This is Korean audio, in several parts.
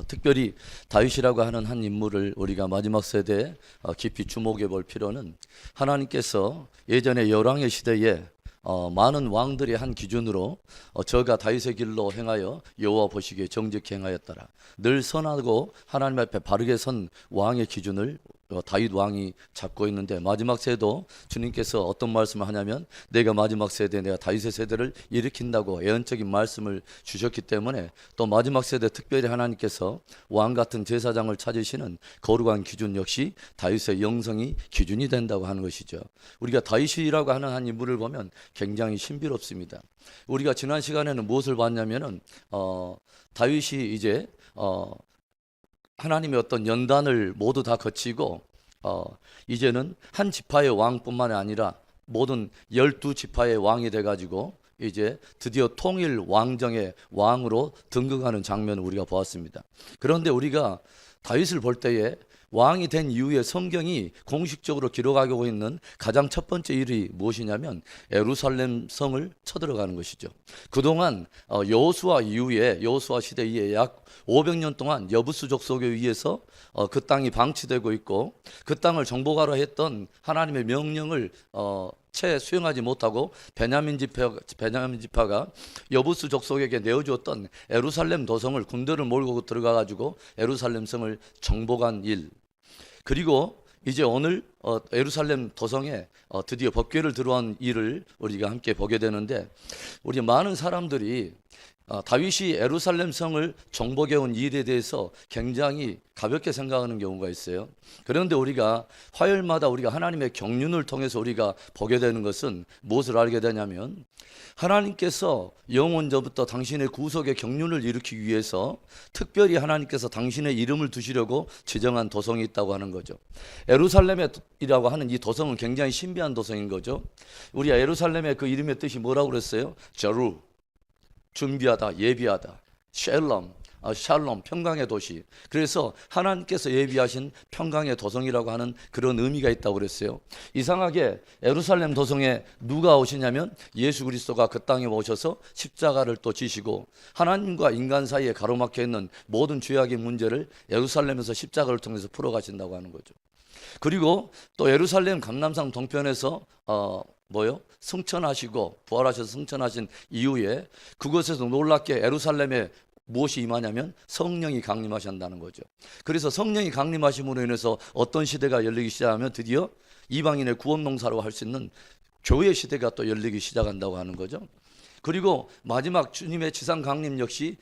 특별히 다윗이라고 하는 한 인물을 우리가 마지막 세대에 깊이 주목해 볼 필요는, 하나님께서 예전에 열왕의 시대에 많은 왕들이 한 기준으로 저가 다윗의 길로 행하여 여호와 보시기에 정직히 행하였더라. 늘 선하고 하나님 앞에 바르게 선 왕의 기준을 다윗 왕이 잡고 있는데, 마지막 세도 주님께서 어떤 말씀을 하냐면, 내가 마지막 세대, 내가 다윗의 세대를 일으킨다고 예언적인 말씀을 주셨기 때문에, 또 마지막 세대 특별히 하나님께서 왕 같은 제사장을 찾으시는 거룩한 기준 역시 다윗의 영성이 기준이 된다고 하는 것이죠. 우리가 다윗이라고 하는 한 인물을 보면 굉장히 신비롭습니다. 우리가 지난 시간에는 무엇을 봤냐면은 다윗이 이제 하나님의 어떤 연단을 모두 다 거치고 이제는 한 지파의 왕뿐만 아니라 모든 12지파의 왕이 돼가지고 이제 드디어 통일 왕정의 왕으로 등극하는 장면을 우리가 보았습니다. 그런데 우리가 다윗을 볼 때에 왕이 된 이후에 성경이 공식적으로 기록하고 있는 가장 첫 번째 일이 무엇이냐면 예루살렘 성을 쳐들어가는 것이죠. 그동안 여호수아 이후에, 여호수아 시대 이후에 약 500년 동안 여부수 족속에 의해서 그 땅이 방치되고 있고, 그 땅을 정복하려 했던 하나님의 명령을 채 수행하지 못하고 베냐민 지파가 여부수 족속에게 내어주었던 예루살렘 도성을 군대를 몰고 들어가 가지고 예루살렘 성을 정복한 일, 그리고 이제 오늘 예루살렘 도성에 드디어 법궤를 들어온 일을 우리가 함께 보게 되는데, 우리 많은 사람들이 다윗이 예루살렘 성을 정복해 온 일에 대해서 굉장히 가볍게 생각하는 경우가 있어요. 그런데 우리가 화요일마다 우리가 하나님의 경륜을 통해서 우리가 보게 되는 것은 무엇을 알게 되냐면, 하나님께서 영원전부터 당신의 구속의 경륜을 일으키기 위해서 특별히 하나님께서 당신의 이름을 두시려고 지정한 도성이 있다고 하는 거죠. 예루살렘이라고 하는 이 도성은 굉장히 신비한 도성인 거죠. 우리가 예루살렘의 그 이름의 뜻이 뭐라고 그랬어요? 저루, 준비하다, 예비하다. 샬롬, 평강의 도시. 그래서 하나님께서 예비하신 평강의 도성이라고 하는 그런 의미가 있다고 그랬어요. 이상하게 예루살렘 도성에 누가 오시냐면 예수 그리스도가 그 땅에 오셔서 십자가를 또 지시고, 하나님과 인간 사이에 가로막혀 있는 모든 죄악의 문제를 예루살렘에서 십자가를 통해서 풀어가신다고 하는 거죠. 그리고 또 예루살렘 감람산 동편에서 승천하시고 부활하셔서 승천하신 이후에 그곳에서 놀랍게 예루살렘에 무엇이 임하냐면 성령이 강림하신다는 거죠. 그래서 성령이 강림하심으로 인해서 어떤 시대가 열리기 시작하면 드디어 이방인의 구원 농사로 할 수 있는 교회 시대가 또 열리기 시작한다고 하는 거죠. 그리고 마지막 주님의 지상 강림 역시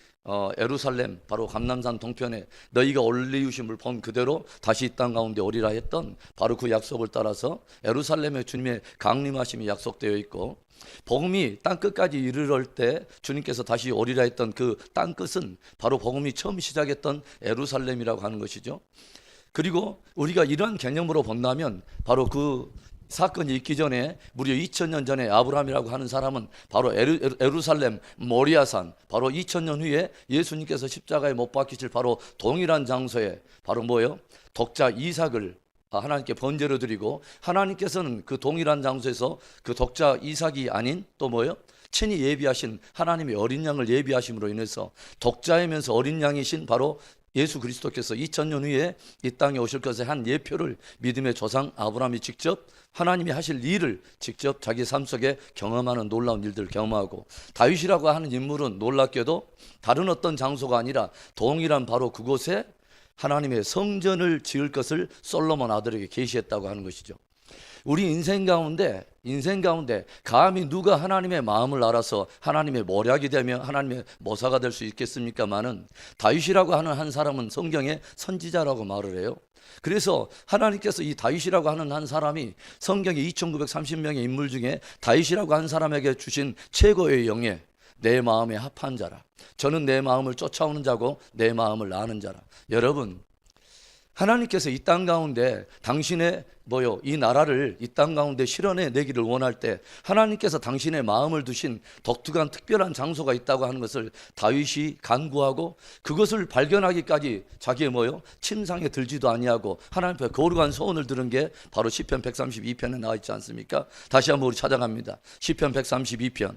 예루살렘 바로 감람산 동편에 너희가 올리우심을 본 그대로 다시 이 땅 가운데 오리라 했던 바로 그 약속을 따라서 예루살렘에 주님의 강림하심이 약속되어 있고, 복음이 땅 끝까지 이르러 때 주님께서 다시 오리라 했던 그 땅 끝은 바로 복음이 처음 시작했던 예루살렘이라고 하는 것이죠. 그리고 우리가 이런 개념으로 본다면 바로 그 사건이 있기 전에 무려 2000년 전에 아브라함이라고 하는 사람은 바로 예루살렘 모리아산, 바로 2000년 후에 예수님께서 십자가에 못 박히실 바로 동일한 장소에 바로 독자 이삭을 하나님께 번제로 드리고, 하나님께서는 그 동일한 장소에서 그 독자 이삭이 아닌 또 친히 예비하신 하나님의 어린 양을 예비하심으로 인해서 독자이면서 어린 양이신 바로 예수 그리스도께서 2000년 후에 이 땅에 오실 것의 한 예표를 믿음의 조상 아브라함이 직접 하나님이 하실 일을 직접 자기 삶 속에 경험하는 놀라운 일들을 경험하고, 다윗이라고 하는 인물은 놀랍게도 다른 어떤 장소가 아니라 동일한 바로 그곳에 하나님의 성전을 지을 것을 솔로몬 아들에게 계시했다고 하는 것이죠. 우리 인생 가운데 감히 누가 하나님의 마음을 알아서 하나님의 모략이 되며 하나님의 모사가 될 수 있겠습니까마는, 다윗이라고 하는 한 사람은 성경의 선지자라고 말을 해요. 그래서 하나님께서 이 다윗이라고 하는 한 사람이 성경의 2930명의 인물 중에 다윗이라고 한 사람에게 주신 최고의 영예, 내 마음에 합한 자라. 저는 내 마음을 쫓아오는 자고 내 마음을 아는 자라. 여러분, 하나님께서 이 땅 가운데 당신의 이 나라를 이 땅 가운데 실현해 내기를 원할 때 하나님께서 당신의 마음을 두신 독특한 특별한 장소가 있다고 하는 것을 다윗이 간구하고, 그것을 발견하기까지 자기의 침상에 들지도 아니하고 하나님 앞에 거룩한 소원을 들은 게 바로 시편 132편에 나와 있지 않습니까? 다시 한번 우리 찾아갑니다. 시편 132편.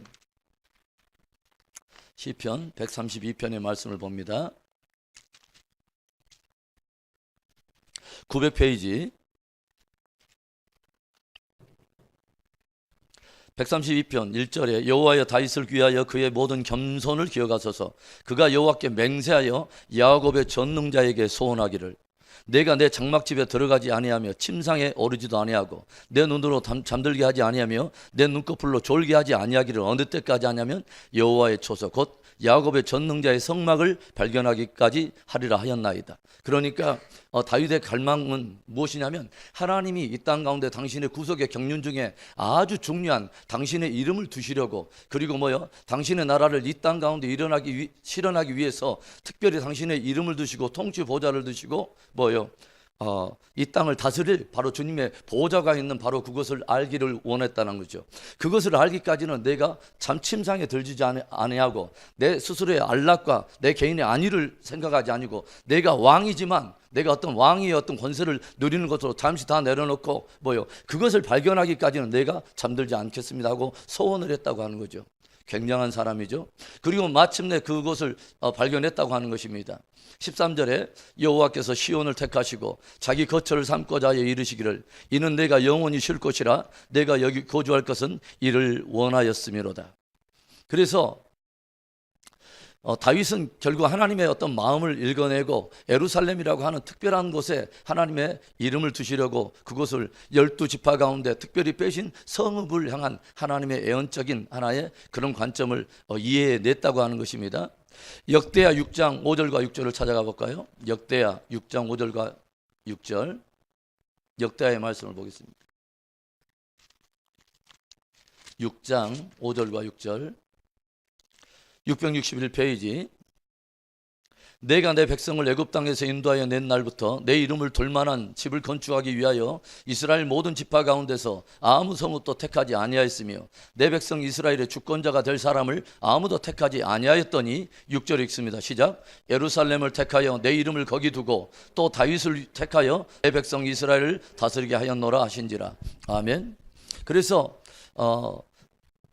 시편 132편의 말씀을 봅니다. 900페이지 132편 1절에 여호와여 다윗을 귀하여 그의 모든 겸손을 기억하소서. 그가 여호와께 맹세하여 야곱의 전능자에게 소원하기를 내가 내 장막집에 들어가지 아니하며 침상에 오르지도 아니하고 내 눈으로 잠들게 하지 아니하며 내 눈꺼풀로 졸게 하지 아니하기를 어느 때까지 하냐면 여호와의 초소 곧 야곱의 전능자의 성막을 발견하기까지 하리라 하였나이다. 그러니까 다윗의 갈망은 무엇이냐면 하나님이 이 땅 가운데 당신의 구속의 경륜 중에 아주 중요한 당신의 이름을 두시려고, 그리고 당신의 나라를 이 땅 가운데 실현하기 위해서 특별히 당신의 이름을 두시고 통치 보좌를 두시고 이 땅을 다스릴 바로 주님의 보좌가 있는 바로 그것을 알기를 원했다는 거죠. 그것을 알기까지는 내가 참 침상에 들지 아니하고 내 스스로의 안락과 내 개인의 안위를 생각하지 아니고 내가 왕이지만 내가 어떤 왕의 어떤 권세를 누리는 것으로 잠시 다 내려놓고 그것을 발견하기까지는 내가 잠들지 않겠습니다 하고 소원을 했다고 하는 거죠. 굉장한 사람이죠. 그리고 마침내 그것을 발견했다고 하는 것입니다. 13절에 여호와께서 시온을 택하시고 자기 거처를 삼고자 하여 이르시기를 이는 내가 영원히 쉴 곳이라 내가 여기 거주할 것은 이를 원하였음이로다. 그래서 다윗은 결국 하나님의 어떤 마음을 읽어내고 예루살렘이라고 하는 특별한 곳에 하나님의 이름을 두시려고 그곳을 12지파 가운데 특별히 빼신 성읍을 향한 하나님의 애언적인 하나의 그런 관점을 이해해냈다고 하는 것입니다. 역대하 6장 5절과 6절을 찾아가 볼까요? 역대하 6장 5절과 6절 역대하의 말씀을 보겠습니다. 6장 5절과 6절 661페이지 내가 내 백성을 애굽 땅에서 인도하여 낸 날부터 내 이름을 둘만한 집을 건축하기 위하여 이스라엘 모든 지파 가운데서 아무 성읍도 택하지 아니하였으며 내 백성 이스라엘의 주권자가 될 사람을 아무도 택하지 아니하였더니 6절에 읽습니다. 시작. 예루살렘을 택하여 내 이름을 거기 두고 또 다윗을 택하여 내 백성 이스라엘을 다스리게 하였노라 하신지라. 아멘. 그래서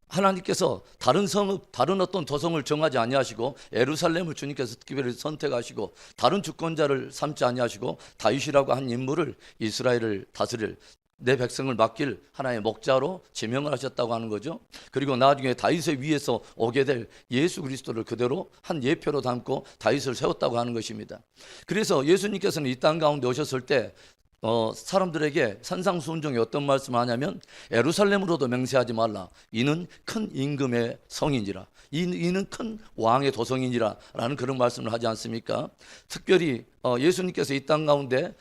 하나님께서 다른 성읍, 다른 어떤 도성을 정하지 아니하시고 예루살렘을 주님께서 특별히 선택하시고 다른 주권자를 삼지 아니하시고 다윗이라고 한 인물을 이스라엘을 다스릴 내 백성을 맡길 하나의 목자로 지명을 하셨다고 하는 거죠. 그리고 나중에 다윗의 위에서 오게 될 예수 그리스도를 그대로 한 예표로 담고 다윗을 세웠다고 하는 것입니다. 그래서 예수님께서는 이 땅 가운데 오셨을 때 사람들에게 산상수훈 중에 어떤 말씀을 하냐면 예루살렘으로도 맹세하지 말라. 이는 큰 임금의 성인지라. 이는 큰 왕의 도성이니라 라는 그런 말씀을 하지 않습니까? 특별히 예수님께서 이 땅 가운데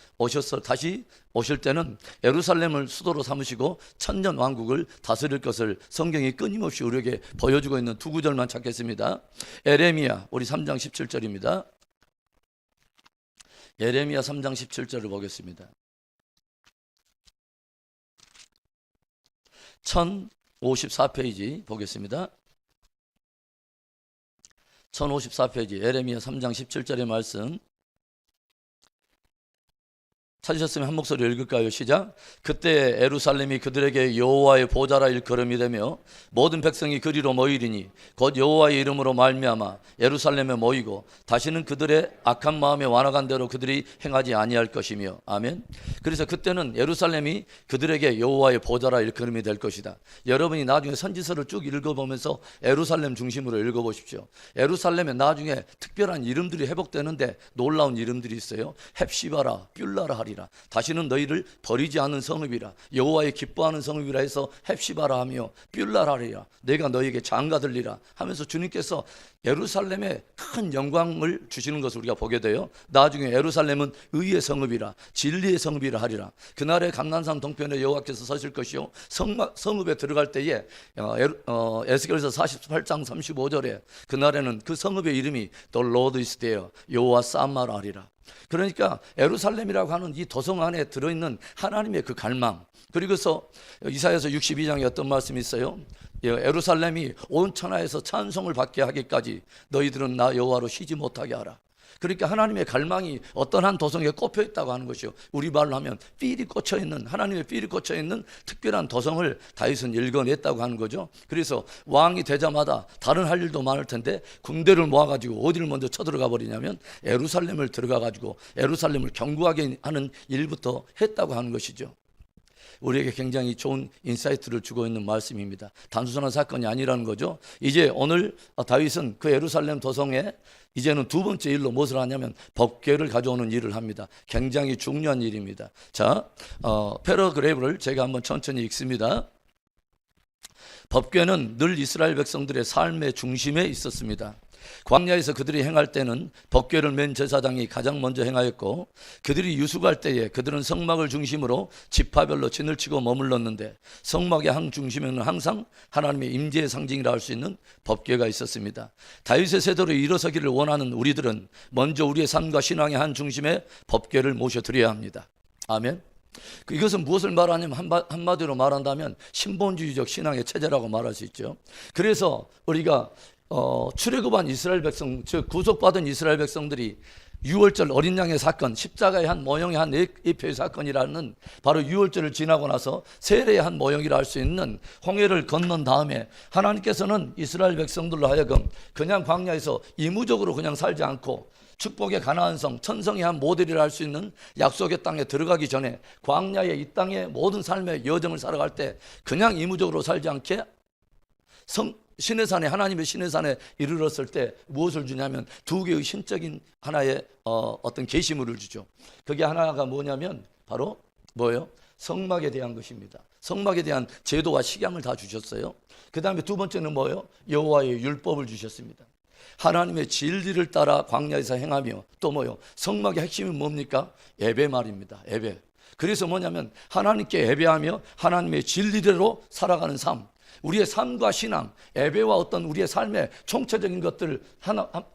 다시 오실 때는 예루살렘을 수도로 삼으시고 천년 왕국을 다스릴 것을 성경이 끊임없이 우리에게 보여주고 있는 두 구절만 찾겠습니다. 에레미야 우리 3장 17절입니다. 에레미야 3장 17절을 보겠습니다. 1054페이지 보겠습니다. 1054페이지 에레미야 3장 17절의 말씀 찾으셨으면 한 목소리 읽을까요? 시작. 그때 예루살렘이 그들에게 여호와의 보좌라 일컬음이 되며 모든 백성이 그리로 모이리니 곧 여호와의 이름으로 말미암아 예루살렘에 모이고 다시는 그들의 악한 마음에 완악한 대로 그들이 행하지 아니할 것이며. 아멘. 그래서 그때는 예루살렘이 그들에게 여호와의 보좌라 일컬음이 될 것이다. 여러분이 나중에 선지서를 쭉 읽어보면서 예루살렘 중심으로 읽어보십시오. 예루살렘에 나중에 특별한 이름들이 회복되는데 놀라운 이름들이 있어요. 헵시바라, 뷸라라 하리. 다시는 너희를 버리지 않는 성읍이라 여호와의 기뻐하는 성읍이라 해서 헵시바라 하며 뷸라라 하리라. 내가 너희에게 장가들리라 하면서 주님께서 예루살렘에 큰 영광을 주시는 것을 우리가 보게 돼요. 나중에 예루살렘은 의의 성읍이라 진리의 성읍이라 하리라. 그날에 감난산 동편에 여호와께서 서실 것이요 성읍에 들어갈 때에 에스겔서 48장 35절에 그날에는 그 성읍의 이름이 The Lord is there 여호와 쌈마라 하리라. 그러니까 예루살렘이라고 하는 이 도성 안에 들어있는 하나님의 그 갈망, 그리고서 이사야서 62장에 어떤 말씀이 있어요? 예루살렘이 온 천하에서 찬송을 받게 하기까지 너희들은 나 여호와로 쉬지 못하게 하라. 그러니까 하나님의 갈망이 어떤 한 도성에 꼽혀 있다고 하는 것이요. 우리 말로 하면 삘이 꽂혀 있는, 하나님의 삘이 꽂혀 있는 특별한 도성을 다윗은 읽어냈다고 하는 거죠. 그래서 왕이 되자마자 다른 할 일도 많을 텐데 군대를 모아가지고 어디를 먼저 쳐들어가 버리냐면 예루살렘을 들어가가지고 예루살렘을 견고하게 하는 일부터 했다고 하는 것이죠. 우리에게 굉장히 좋은 인사이트를 주고 있는 말씀입니다. 단순한 사건이 아니라는 거죠. 이제 오늘 다윗은 그 예루살렘 도성에 이제는 두 번째 일로 무엇을 하냐면 법궤를 가져오는 일을 합니다. 굉장히 중요한 일입니다. 자, 패러그래프를 제가 한번 천천히 읽습니다. 법궤는 늘 이스라엘 백성들의 삶의 중심에 있었습니다. 광야에서 그들이 행할 때는 법궤를 맨 제사장이 가장 먼저 행하였고, 그들이 유숙할 때에 그들은 성막을 중심으로 지파별로 진을 치고 머물렀는데, 성막의 한 중심에는 항상 하나님의 임재의 상징이라 할 수 있는 법궤가 있었습니다. 다윗의 세대로 일어서기를 원하는 우리들은 먼저 우리의 삶과 신앙의 한 중심에 법궤를 모셔드려야 합니다. 아멘. 이것은 무엇을 말하냐면 한마디로 말한다면 신본주의적 신앙의 체제라고 말할 수 있죠. 그래서 우리가 출애굽한 이스라엘 백성, 즉 구속받은 이스라엘 백성들이 유월절 어린 양의 사건, 십자가의 한 모형의 한 입회의 사건이라는 바로 유월절을 지나고 나서 세례의 한 모형이라 할 수 있는 홍해를 건넌 다음에 하나님께서는 이스라엘 백성들로 하여금 그냥 광야에서 이무적으로 그냥 살지 않고 축복의 가나안 성, 천성의 한 모델이라 할 수 있는 약속의 땅에 들어가기 전에 광야의 이 땅의 모든 삶의 여정을 살아갈 때 그냥 이무적으로 살지 않게 신의 산에, 하나님의 신의 산에 이르렀을 때 무엇을 주냐면 두 개의 신적인 하나의 어떤 계시물을 주죠. 그게 하나가 뭐냐면 바로 뭐예요? 성막에 대한 것입니다. 성막에 대한 제도와 식양을 다 주셨어요. 그 다음에 두 번째는 뭐예요? 여호와의 율법을 주셨습니다. 하나님의 진리를 따라 광야에서 행하며, 또 뭐요? 성막의 핵심은 뭡니까? 예배 말입니다. 예배. 그래서 뭐냐면 하나님께 예배하며 하나님의 진리대로 살아가는 삶, 우리의 삶과 신앙, 예배와 어떤 우리의 삶의 총체적인 것들을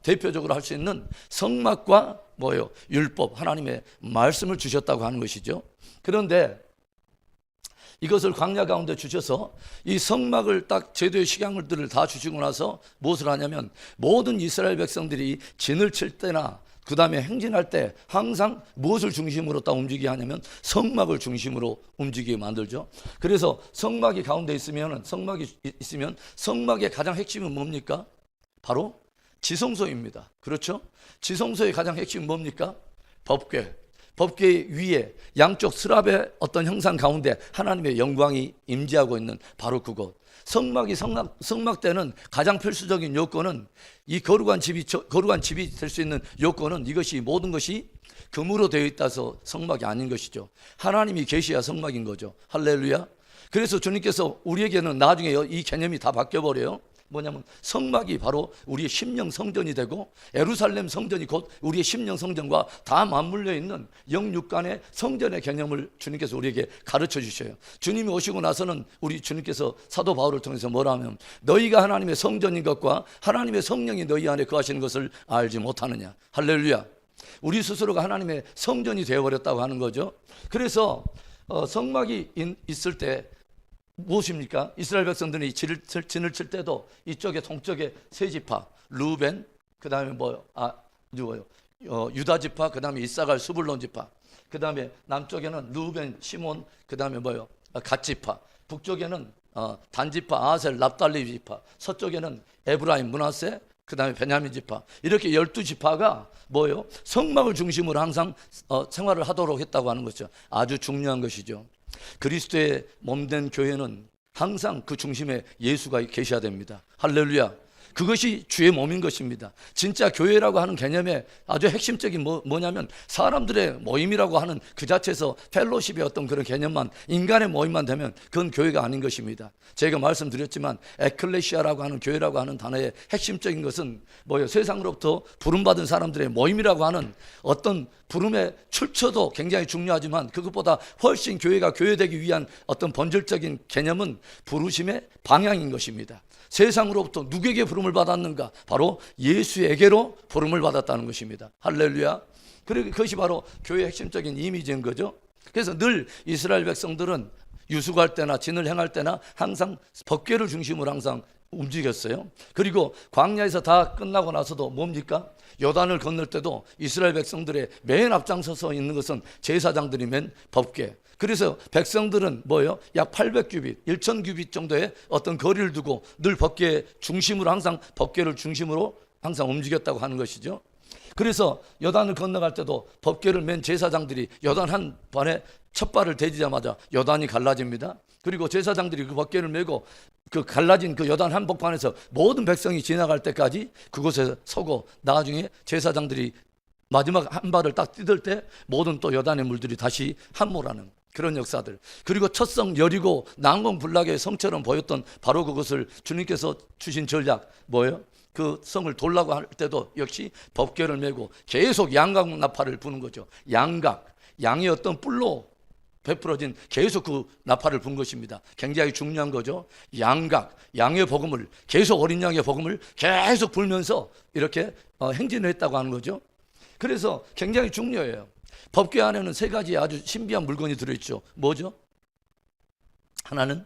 대표적으로 할 수 있는 성막과 뭐요? 율법, 하나님의 말씀을 주셨다고 하는 것이죠. 그런데 이것을 광야 가운데 주셔서 이 성막을 딱 제도의 식양들을 다 주시고 나서 무엇을 하냐면 모든 이스라엘 백성들이 진을 칠 때나 그 다음에 행진할 때 항상 무엇을 중심으로 딱 움직이게 하냐면 성막을 중심으로 움직이게 만들죠. 그래서 성막이 가운데 있으면 성막의 가장 핵심은 뭡니까? 바로 지성소입니다. 그렇죠? 지성소의 가장 핵심은 뭡니까? 법궤. 법궤 위에 양쪽 스랍의 어떤 형상 가운데 하나님의 영광이 임재하고 있는 바로 그곳. 성막대는 가장 필수적인 요건은 이 거룩한 집이 될 수 있는 요건은 이것이 모든 것이 금으로 되어 있다서 성막이 아닌 것이죠. 하나님이 계시야 성막인 거죠. 할렐루야. 그래서 주님께서 우리에게는 나중에 이 개념이 다 바뀌어버려요. 뭐냐면 성막이 바로 우리의 심령 성전이 되고 예루살렘 성전이 곧 우리의 심령 성전과 다 맞물려 있는 영육간의 성전의 개념을 주님께서 우리에게 가르쳐 주셔요. 주님이 오시고 나서는 우리 주님께서 사도 바울을 통해서 뭐라 하면 너희가 하나님의 성전인 것과 하나님의 성령이 너희 안에 거하시는 것을 알지 못하느냐. 할렐루야. 우리 스스로가 하나님의 성전이 되어버렸다고 하는 거죠. 그래서 성막이 있을 때 무엇입니까? 이스라엘 백성들이 진을 칠 때도 이쪽에 동쪽에 세 지파 루벤, 그 다음에 유다 지파, 그 다음에 이사갈 스불론 지파, 그 다음에 남쪽에는 루벤, 시몬, 그 다음에 갓 지파, 북쪽에는 단 지파, 아셀, 납달리 지파, 서쪽에는 에브라임, 므낫세, 그 다음에 베냐민 지파, 이렇게 12지파가 성막을 중심으로 항상 생활을 하도록 했다고 하는 거죠. 아주 중요한 것이죠. 그리스도의 몸된 교회는 항상 그 중심에 예수가 계셔야 됩니다. 할렐루야. 그것이 주의 몸인 것입니다. 진짜 교회라고 하는 개념의 아주 핵심적인 뭐냐면 사람들의 모임이라고 하는 그 자체에서 펠로십의 어떤 그런 개념만, 인간의 모임만 되면 그건 교회가 아닌 것입니다. 제가 말씀드렸지만 에클레시아라고 하는 교회라고 하는 단어의 핵심적인 것은 세상으로부터 부름받은 사람들의 모임이라고 하는 어떤 부름의 출처도 굉장히 중요하지만 그것보다 훨씬 교회가 교회되기 위한 어떤 본질적인 개념은 부르심의 방향인 것입니다. 세상으로부터 누구에게 부름을 받았는가? 바로 예수에게로 부름을 받았다는 것입니다. 할렐루야. 그것이 바로 교회의 핵심적인 이미지인 거죠. 그래서 늘 이스라엘 백성들은 유숙할 때나 진을 행할 때나 항상 법궤를 중심으로 항상 움직였어요. 그리고 광야에서 다 끝나고 나서도 뭡니까? 요단을 건널 때도 이스라엘 백성들의 맨 앞장서서 있는 것은 제사장들이 맨 법궤. 그래서 백성들은 뭐예요? 약 800규빗, 1000규빗 정도의 어떤 거리를 두고 늘 법궤 중심으로 항상 법궤를 중심으로 항상 움직였다고 하는 것이죠. 그래서 요단을 건너갈 때도 법궤를 맨 제사장들이 요단 한 번에 첫 발을 대지자마자 요단이 갈라집니다. 그리고 제사장들이 그 법궤를 메고 그 갈라진 그 요단 한복판에서 모든 백성이 지나갈 때까지 그곳에 서고 나중에 제사장들이 마지막 한 발을 딱 뜯을 때 모든 또 요단의 물들이 다시 함몰하는 그런 역사들. 그리고 첫 성 여리고 난공불락의 성처럼 보였던 바로 그것을 주님께서 주신 전략 뭐예요? 그 성을 돌라고 할 때도 역시 법궤를 메고 계속 양각 나팔을 부는 거죠. 양각, 양의 어떤 뿔로 베풀어진 계속 그 나팔을 분 것입니다. 굉장히 중요한 거죠. 양각, 양의 복음을 계속 어린 양의 복음을 계속 불면서 이렇게 행진을 했다고 하는 거죠. 그래서 굉장히 중요해요. 법궤 안에는 세 가지 아주 신비한 물건이 들어있죠. 뭐죠? 하나는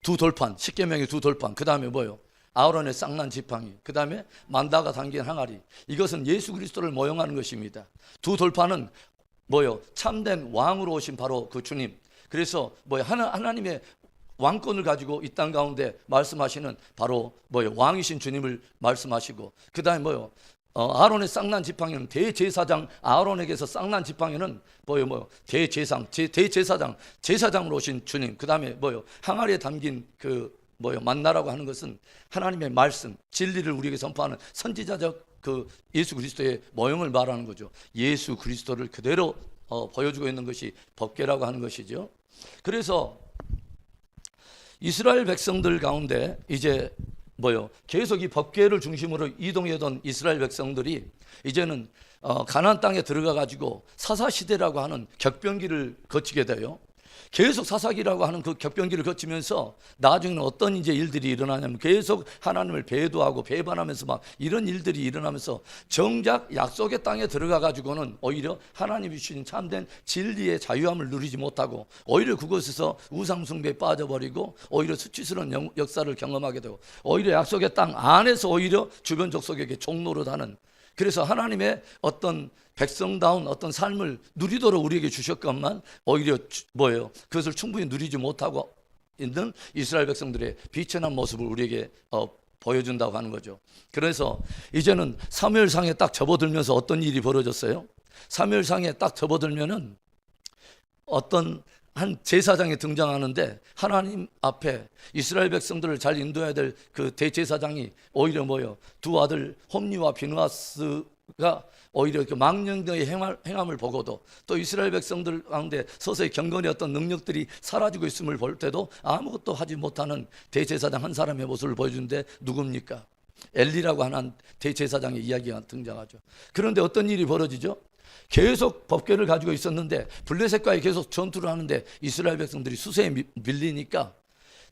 두 돌판, 십계명의 두 돌판. 그 다음에 뭐요? 아론의 쌍난 지팡이, 그 다음에 만다가 담긴 항아리. 이것은 예수 그리스도를 모형하는 것입니다. 두 돌판은 뭐요? 참된 왕으로 오신 바로 그 주님. 그래서 뭐요? 하나님의 왕권을 가지고 이 땅 가운데 말씀하시는 바로 뭐요? 왕이신 주님을 말씀하시고, 그 다음에 뭐요? 아론의 쌍난 지팡이는 대제사장 아론에게서 쌍난 지팡이는 뭐요? 대제사장 제사장으로 오신 주님. 그 다음에 뭐요? 항아리에 담긴 그 뭐요? 만나라고 하는 것은 하나님의 말씀, 진리를 우리에게 선포하는 선지자적 그 예수 그리스도의 모형을 말하는 거죠. 예수 그리스도를 그대로 보여주고 있는 것이 법궤라고 하는 것이죠. 그래서 이스라엘 백성들 가운데 이제 뭐요? 계속 이 법궤를 중심으로 이동하던 이스라엘 백성들이 이제는 가나안 땅에 들어가 가지고 사사 시대라고 하는 격변기를 거치게 돼요. 계속 사사기라고 하는 그 격변기를 거치면서 나중에는 어떤 이제 일들이 일어나냐면 계속 하나님을 배도하고 배반하면서 막 이런 일들이 일어나면서 정작 약속의 땅에 들어가 가지고는 오히려 하나님이 주신 참된 진리의 자유함을 누리지 못하고 오히려 그곳에서 우상숭배에 빠져버리고 오히려 수치스러운 역사를 경험하게 되고 오히려 약속의 땅 안에서 오히려 주변 족속에게 종노릇하는, 그래서 하나님의 어떤 백성다운 어떤 삶을 누리도록 우리에게 주셨건만 오히려 뭐예요? 그것을 충분히 누리지 못하고 있는 이스라엘 백성들의 비천한 모습을 우리에게 보여준다고 하는 거죠. 그래서 이제는 사무엘상에 딱 접어들면서 어떤 일이 벌어졌어요? 사무엘상에 딱 접어들면은 어떤 한 제사장이 등장하는데 하나님 앞에 이스라엘 백성들을 잘 인도해야 될 그 대제사장이 오히려 뭐예요? 두 아들 홈니와 비느하스가 오히려 그 망령의 행함을 보고도 또 이스라엘 백성들 가운데 서서히 경건의 어떤 능력들이 사라지고 있음을 볼 때도 아무것도 하지 못하는 대제사장 한 사람의 모습을 보여주는데 누굽니까? 엘리라고 하는 대제사장의 이야기가 등장하죠. 그런데 어떤 일이 벌어지죠? 계속 법궤를 가지고 있었는데 블레셋과의 계속 전투를 하는데 이스라엘 백성들이 수세에 밀리니까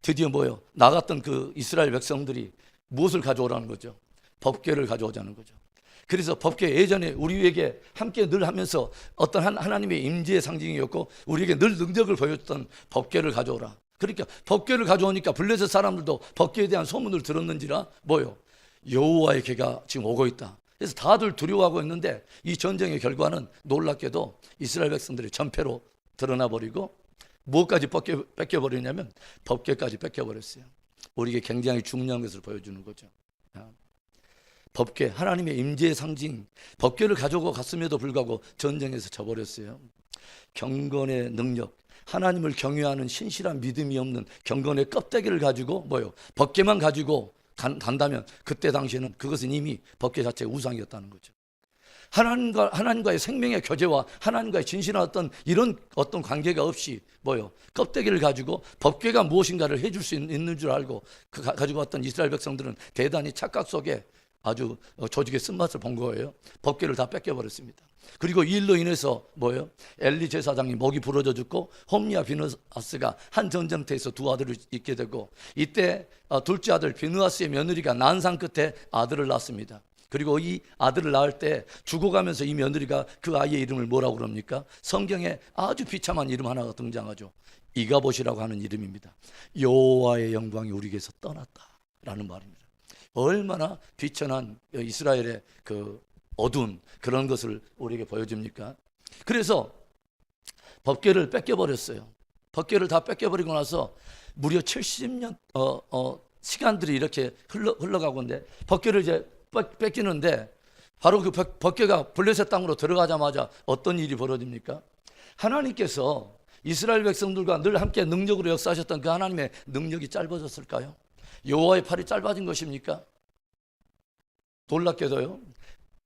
드디어 뭐예요? 나갔던 그 이스라엘 백성들이 무엇을 가져오라는 거죠? 법궤를 가져오자는 거죠. 그래서 법궤 예전에 우리에게 함께 늘 하면서 어떤 하나님의 임재의 상징이었고 우리에게 늘 능력을 보여줬던 법궤를 가져오라. 그러니까 법궤를 가져오니까 블레셋 사람들도 법궤에 대한 소문을 들었는지라 뭐요? 여호와의 궤가 지금 오고 있다. 그래서 다들 두려워하고 있는데 이 전쟁의 결과는 놀랍게도 이스라엘 백성들의 전패로 드러나 버리고 무엇까지 뺏겨버리냐면 법궤까지 뺏겨버렸어요. 우리에게 굉장히 중요한 것을 보여주는 거죠. 법궤, 하나님의 임재의 상징, 법궤를 가지고 갔음에도 불구하고 전쟁에서 져버렸어요. 경건의 능력, 하나님을 경외하는 신실한 믿음이 없는 경건의 껍데기를 가지고 뭐요? 법궤만 가지고 간다면 그때 당시에는 그것은 이미 법궤 자체가 우상이었다는 거죠. 하나님과의 생명의 교제와 하나님과의 진실한 이런 어떤 관계가 없이 뭐요? 껍데기를 가지고 법궤가 무엇인가를 해줄 수 있는 줄 알고 가지고 왔던 이스라엘 백성들은 대단히 착각 속에 아주 조직의 쓴맛을 본 거예요. 법궤를 다 뺏겨버렸습니다. 그리고 이 일로 인해서 뭐예요? 엘리 제사장이 목이 부러져 죽고 홈리와 비느하스가 한 전쟁터에서 두 아들을 잃게 되고 이때 둘째 아들 비느하스의 며느리가 난상 끝에 아들을 낳습니다. 그리고 이 아들을 낳을 때 죽어가면서 이 며느리가 그 아이의 이름을 뭐라고 그럽니까? 성경에 아주 비참한 이름 하나가 등장하죠. 이가봇이라고 하는 이름입니다. 여호와의 영광이 우리에게서 떠났다. 라는 말입니다. 얼마나 비천한 이스라엘의 그 어두운 그런 것을 우리에게 보여줍니까? 그래서 법궤를 뺏겨버렸어요. 법궤를 다 뺏겨버리고 나서 무려 70년 시간들이 이렇게 흘러가고 있는데 법궤를 이제 뺏기는데 바로 그 법궤가 블레셋 땅으로 들어가자마자 어떤 일이 벌어집니까? 하나님께서 이스라엘 백성들과 늘 함께 능력으로 역사하셨던 그 하나님의 능력이 짧아졌을까요? 여호와의 팔이 짧아진 것입니까? 놀랍게도요,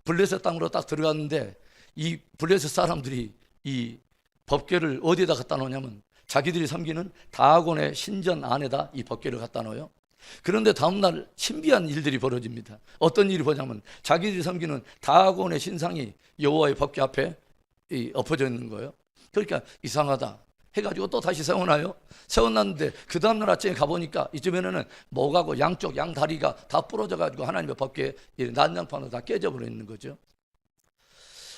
블레셋 땅으로 딱 들어갔는데 이 블레셋 사람들이 이 법궤를 어디에다 갖다 놓냐면 자기들이 섬기는 다곤의 신전 안에다 이 법궤를 갖다 놓아요. 그런데 다음날 신비한 일들이 벌어집니다. 어떤 일이 벌어지냐면 자기들이 섬기는 다곤의 신상이 여호와의 법궤 앞에 엎어져 있는 거예요. 그러니까 이상하다 해가지고 또 다시 세워놔요. 세워놨는데 그 다음날 아침에 가보니까 이쯤에는 목하고 양쪽 양다리가 다 부러져가지고 하나님의 법궤 난장판으로 다 깨져버려 있는 거죠.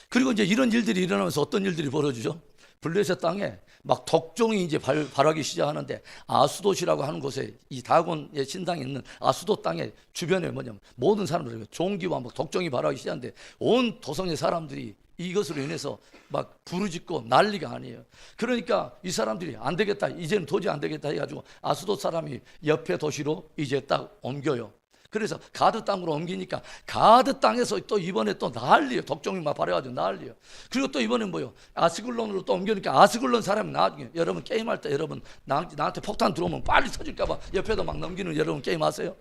그리고 이제 이런 일들이 일어나면서 어떤 일들이 벌어지죠? 블레셋 땅에 막 독종이 이제 발하기 시작하는데 아수돗이라고 하는 곳에 이 다곤의 신당이 있는 아수돗 땅의 주변에 뭐냐면 모든 사람들이 종기와 막 독종이 발하기 시작하는데 온 도성의 사람들이 이것으로 인해서 막 부르짖고 난리가 아니에요. 그러니까 이 사람들이 안 되겠다, 이제는 도저히 안 되겠다 해가지고 아수돗 사람이 옆에 도시로 이제 딱 옮겨요. 그래서 가드 땅으로 옮기니까 가드 땅에서 또 이번에 또 난리예요. 독종이 막 발해가지고 난리예요. 그리고 또 이번엔 뭐요? 아스글론으로 또 옮기니까 아스글론 사람이 나중에 여러분 게임할 때 여러분 나한테 폭탄 들어오면 빨리 터질까봐 옆에도 막 넘기는 여러분 게임 하세요?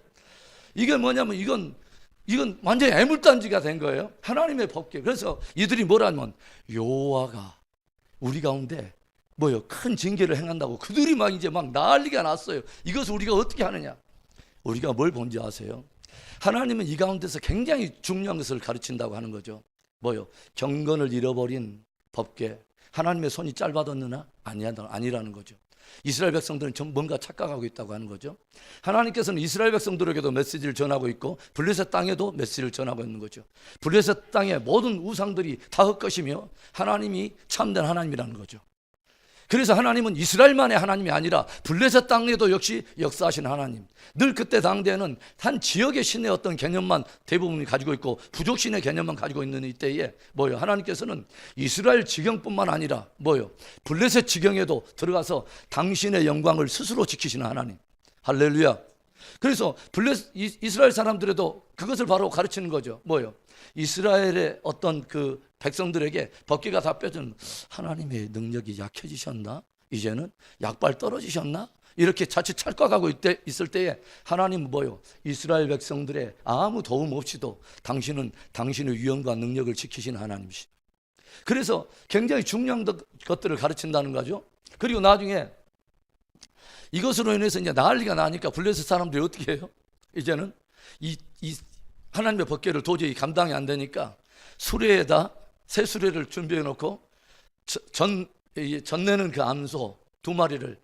이게 뭐냐면 이건 완전히 애물단지가 된 거예요. 하나님의 법궤. 그래서 이들이 뭐라면 여호와가 우리 가운데 뭐요? 큰 징계를 행한다고 그들이 막 이제 막 난리가 났어요. 이것을 우리가 어떻게 하느냐? 우리가 뭘 본지 아세요? 하나님은 이 가운데서 굉장히 중요한 것을 가르친다고 하는 거죠. 뭐요? 경건을 잃어버린 법궤. 하나님의 손이 짧아졌느냐? 아니라는 거죠. 이스라엘 백성들은 좀 뭔가 착각하고 있다고 하는 거죠. 하나님께서는 이스라엘 백성들에게도 메시지를 전하고 있고 블레셋 땅에도 메시지를 전하고 있는 거죠. 블레셋 땅의 모든 우상들이 다 헛것이며 하나님이 참된 하나님이라는 거죠. 그래서 하나님은 이스라엘만의 하나님이 아니라 블레셋 땅에도 역시 역사하신 하나님. 늘 그때 당대에는 한 지역의 신의 어떤 개념만 대부분이 가지고 있고 부족신의 개념만 가지고 있는 이때에 뭐요? 하나님께서는 이스라엘 지경뿐만 아니라 뭐요? 블레셋 지경에도 들어가서 당신의 영광을 스스로 지키시는 하나님. 할렐루야. 그래서 이스라엘 사람들에도 그것을 바로 가르치는 거죠. 뭐요? 이스라엘의 어떤 그 백성들에게 법궤가 다 뺏은 하나님의 능력이 약해지셨나? 이제는 약발 떨어지셨나? 이렇게 자칫 착각하고 있을 때에 하나님은 뭐요? 이스라엘 백성들의 아무 도움 없이도 당신은 당신의 위엄과 능력을 지키시는 하나님이시죠. 그래서 굉장히 중요한 것들을 가르친다는 거죠. 그리고 나중에 이것으로 인해서 이제 난리가 나니까 블레셋 사람들이 어떻게 해요? 이제는 이 하나님의 법궤를 도저히 감당이 안 되니까 수레에다 새 수레를 준비해 놓고 전내는 그 암소 2마리를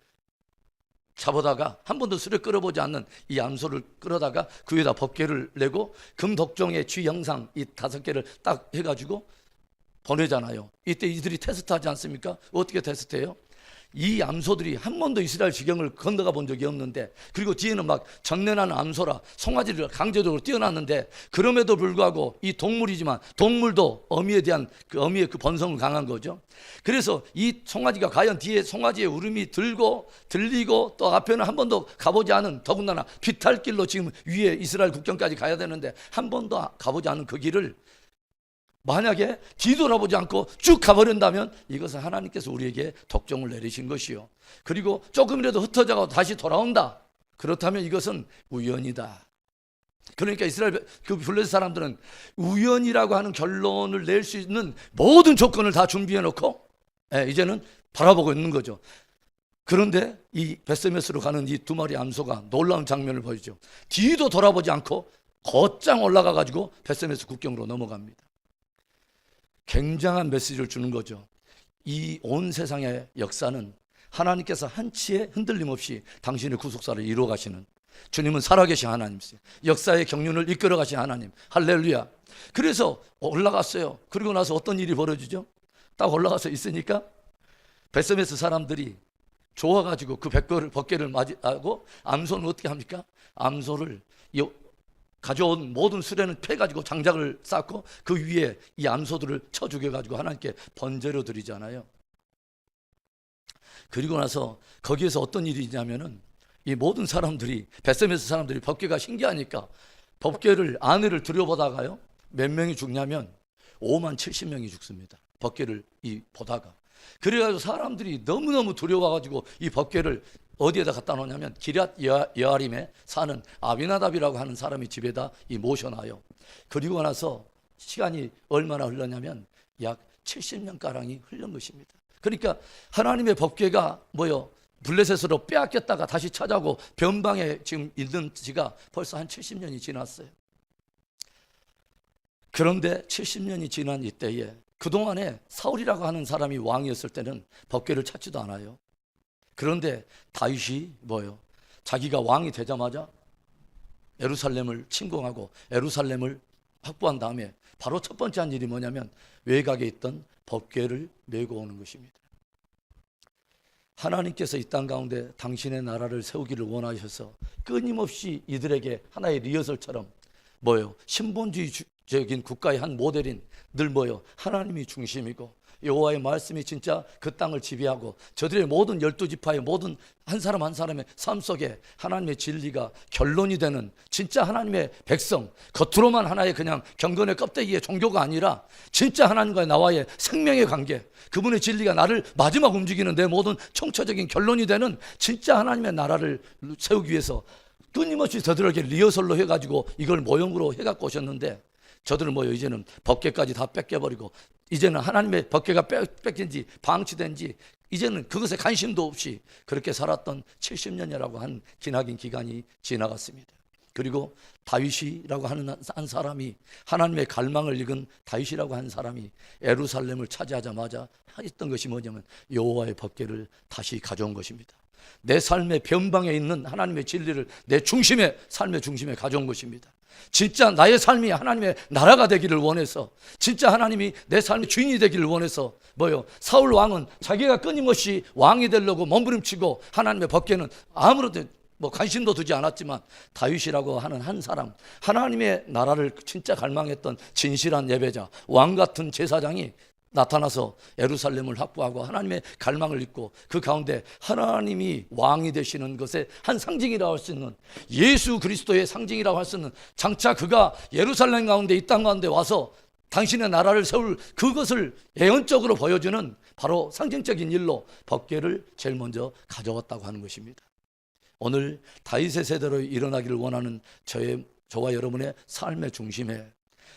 잡아다가 한 번도 수레 끌어보지 않는 이 암소를 끌어다가 그 위에다 법궤를 내고 금독종의 쥐 형상 이 5개를 딱 해가지고 보내잖아요. 이때 이들이 테스트하지 않습니까? 어떻게 테스트해요? 이 암소들이 한 번도 이스라엘 지경을 건너가 본 적이 없는데, 그리고 뒤에는 막 전내나는 암소라 송아지를 강제적으로 띄워놨는데, 그럼에도 불구하고 이 동물이지만 동물도 어미에 대한 어미의 그 본성은 강한 거죠. 그래서 이 송아지가 과연 뒤에 송아지의 울음이 들리고 또 앞에는 한 번도 가보지 않은, 더군다나 비탈길로 지금 위에 이스라엘 국경까지 가야 되는데 한 번도 가보지 않은 그 길을 만약에 뒤돌아보지 않고 쭉 가버린다면 이것은 하나님께서 우리에게 독종을 내리신 것이요, 그리고 조금이라도 흩어져가고 다시 돌아온다, 그렇다면 이것은 우연이다. 그러니까 이스라엘 그 블레셋 사람들은 우연이라고 하는 결론을 낼 수 있는 모든 조건을 다 준비해 놓고 이제는 바라보고 있는 거죠. 그런데 이 베스메스로 가는 이 2마리 암소가 놀라운 장면을 보이죠. 뒤도 돌아보지 않고 곧장 올라가 가지고 베스메스 국경으로 넘어갑니다. 굉장한 메시지를 주는 거죠. 이 온 세상의 역사는 하나님께서 한치의 흔들림 없이 당신의 구속사를 이루어 가시는, 주님은 살아계신 하나님이세요. 역사의 경륜을 이끌어 가신 하나님. 할렐루야. 그래서 올라갔어요. 그리고 나서 어떤 일이 벌어지죠? 딱 올라가서 있으니까 베스메스 사람들이 좋아가지고 그 법궤를 맞이하고 암소는 어떻게 합니까? 암소를 이 가져온 모든 수레는 패가지고 장작을 쌓고 그 위에 이 암소들을 쳐 죽여가지고 하나님께 번제로 드리잖아요. 그리고 나서 거기에서 어떤 일이 있냐면은 이 모든 사람들이, 벳세메스 사람들이 법궤가 신기하니까 법궤를 안을 들여보다가요, 몇 명이 죽냐면 5만 70명이 죽습니다. 법궤를 보다가. 그래가지고 사람들이 너무너무 두려워가지고 이 법궤를 어디에다 갖다 놓냐면 기럇 여아림에 사는 아비나답이라고 하는 사람이 집에다 모셔놔요. 그리고 나서 시간이 얼마나 흘렀냐면 약 70년가량이 흘른 것입니다. 그러니까 하나님의 법궤가 블레셋으로 빼앗겼다가 다시 찾아오고 변방에 지금 있는 지가 벌써 한 70년이 지났어요. 그런데 70년이 지난 이때에 그동안에 사울이라고 하는 사람이 왕이었을 때는 법궤를 찾지도 않아요. 그런데 다윗이 자기가 왕이 되자마자 예루살렘을 침공하고 예루살렘을 확보한 다음에 바로 첫 번째 한 일이 뭐냐면 외곽에 있던 법궤를 메고 오는 것입니다. 하나님께서 이 땅 가운데 당신의 나라를 세우기를 원하셔서 끊임없이 이들에게 하나의 리허설처럼 신본주의적인 국가의 한 모델인 늘 하나님이 중심이고 여호와의 말씀이 진짜 그 땅을 지배하고 저들의 모든 12지파의 모든 한 사람 한 사람의 삶 속에 하나님의 진리가 결론이 되는 진짜 하나님의 백성, 겉으로만 하나의 그냥 경건의 껍데기의 종교가 아니라 진짜 하나님과 나와의 생명의 관계, 그분의 진리가 나를 마지막 움직이는 내 모든 총체적인 결론이 되는 진짜 하나님의 나라를 세우기 위해서 끊임없이 저들에게 리허설로 해가지고 이걸 모형으로 해갖고 오셨는데 저들은 이제는 법궤까지 다 뺏겨버리고 이제는 하나님의 법궤가 뺏긴지 방치된지 이제는 그것에 관심도 없이 그렇게 살았던 70년이라고 한 기나긴 기간이 지나갔습니다. 그리고 다윗이라고 하는 한 사람이, 하나님의 갈망을 익은 다윗이라고 하는 사람이 예루살렘을 차지하자마자 했던 것이 뭐냐면 여호와의 법궤를 다시 가져온 것입니다. 내 삶의 변방에 있는 하나님의 진리를 내 삶의 중심에 가져온 것입니다. 진짜 나의 삶이 하나님의 나라가 되기를 원해서, 진짜 하나님이 내 삶의 주인이 되기를 원해서 사울 왕은 자기가 끊임없이 왕이 되려고 몸부림치고 하나님의 법궤는 아무런 관심도 두지 않았지만 다윗이라고 하는 한 사람, 하나님의 나라를 진짜 갈망했던 진실한 예배자, 왕 같은 제사장이 나타나서 예루살렘을 확보하고 하나님의 갈망을 잊고 그 가운데 하나님이 왕이 되시는 것의 한 상징이라고 할 수 있는, 예수 그리스도의 상징이라고 할 수 있는, 장차 그가 예루살렘 가운데 이 땅 가운데 와서 당신의 나라를 세울 그것을 예언적으로 보여주는 바로 상징적인 일로 법궤를 제일 먼저 가져왔다고 하는 것입니다. 오늘 다윗의 세대로 일어나기를 원하는 저와 여러분의 삶의 중심에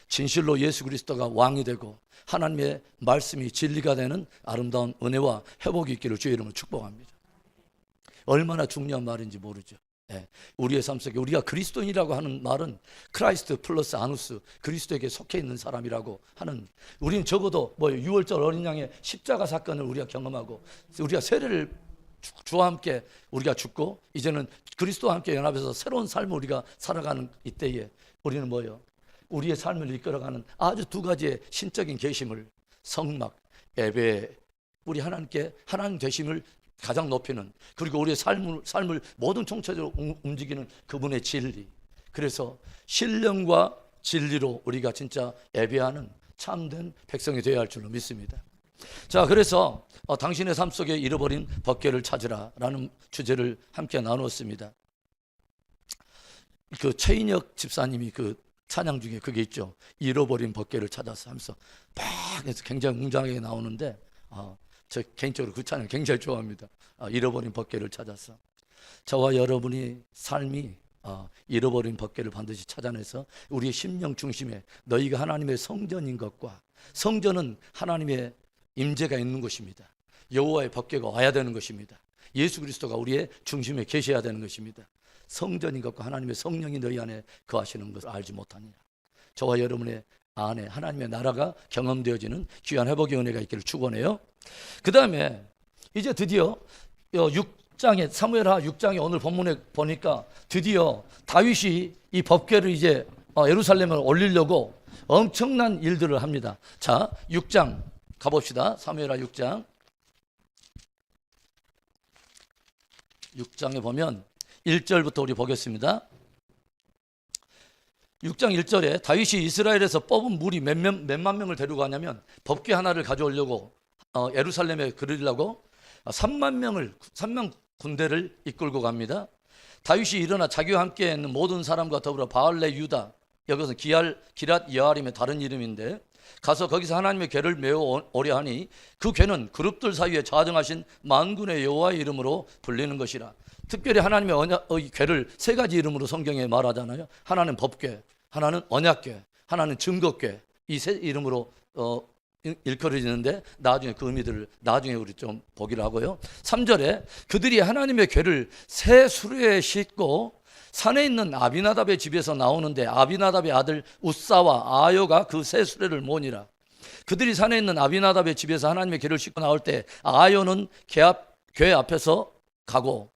진실로 예수 그리스도가 왕이 되고 하나님의 말씀이 진리가 되는 아름다운 은혜와 회복이 있기를 주의 이름으로 축복합니다. 얼마나 중요한 말인지 모르죠. 우리의 삶 속에 우리가 그리스도인이라고 하는 말은 크라이스트 플러스 아누스, 그리스도에게 속해 있는 사람이라고 하는, 우리는 적어도 6월절 어린 양의 십자가 사건을 우리가 경험하고 우리가 세례를 주와 함께 우리가 죽고 이제는 그리스도와 함께 연합해서 새로운 삶을 우리가 살아가는 이때에 우리는 우리의 삶을 이끌어가는 아주 두 가지의 신적인 계심을, 성막, 예배, 우리 하나님께 하나님 되심을 가장 높이는, 그리고 우리의 삶을 모든 총체적으로 움직이는 그분의 진리. 그래서 신령과 진리로 우리가 진짜 예배하는 참된 백성이 되어야 할 줄로 믿습니다. 자, 그래서 당신의 삶 속에 잃어버린 법궤를 찾으라 라는 주제를 함께 나누었습니다. 그 최인혁 집사님이 그 찬양 중에 그게 있죠. 잃어버린 법궤를 찾아서 하면서 막 해서 굉장히 웅장하게 나오는데 저 개인적으로 그 찬양 굉장히 좋아합니다. 잃어버린 법궤를 찾아서. 저와 여러분이 삶이 잃어버린 법궤를 반드시 찾아내서 우리의 심령 중심에 너희가 하나님의 성전인 것과, 성전은 하나님의 임재가 있는 것입니다. 여호와의 법궤가 와야 되는 것입니다. 예수 그리스도가 우리의 중심에 계셔야 되는 것입니다. 성전인 것과 하나님의 성령이 너희 안에 거하시는 것을 알지 못하느냐. 저와 여러분의 안에 하나님의 나라가 경험되어지는 귀한 회복의 은혜가 있기를 축원해요. 그 다음에 이제 드디어 6장에 사무엘하 6장에 오늘 본문에 보니까 드디어 다윗이 이 법궤를 이제 예루살렘을 올리려고 엄청난 일들을 합니다. 자, 6장 가봅시다. 사무엘하 6장. 6장에 보면 1절부터 우리 보겠습니다. 6장 1절에 다윗이 이스라엘에서 뽑은 무리 몇만 명을 데리고 가냐면 법궤 하나를 가져오려고 예루살렘에 그리려고 3만 군대를 이끌고 갑니다. 다윗이 일어나 자기와 함께 있는 모든 사람과 더불어 바알레 유다, 여기서 기랏 여아림의 다른 이름인데, 가서 거기서 하나님의 궤를 메어 오려 하니 그 궤는 그룹들 사이에 자정하신 만군의 여호와의 이름으로 불리는 것이라. 특별히 하나님의 궤를 세 가지 이름으로 성경에 말하잖아요. 하나는 법궤, 하나는 언약궤, 하나는 증거궤. 이 세 이름으로 일컬어지는데 나중에 그 의미들을 나중에 우리 좀 보기로 하고요. 3절에 그들이 하나님의 궤를 새 수레에 싣고 산에 있는 아비나답의 집에서 나오는데 아비나답의 아들 우사와 아요가 그 새 수레를 모니라. 그들이 산에 있는 아비나답의 집에서 하나님의 궤를 싣고 나올 때 아요는 궤 앞에서 가고,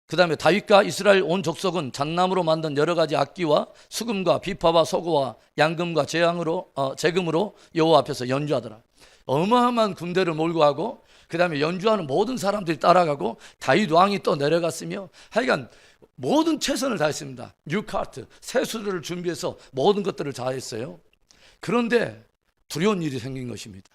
그 다음에 다윗과 이스라엘 온 족속은 잣나무로 만든 여러 가지 악기와 수금과 비파와 소고와 양금과 제금으로 여호와 앞에서 연주하더라. 어마어마한 군대를 몰고 가고, 그 다음에 연주하는 모든 사람들이 따라가고, 다윗 왕이 또 내려갔으며, 하여간 모든 최선을 다했습니다. 뉴카트, 새 수레를 준비해서 모든 것들을 다 했어요. 그런데 두려운 일이 생긴 것입니다.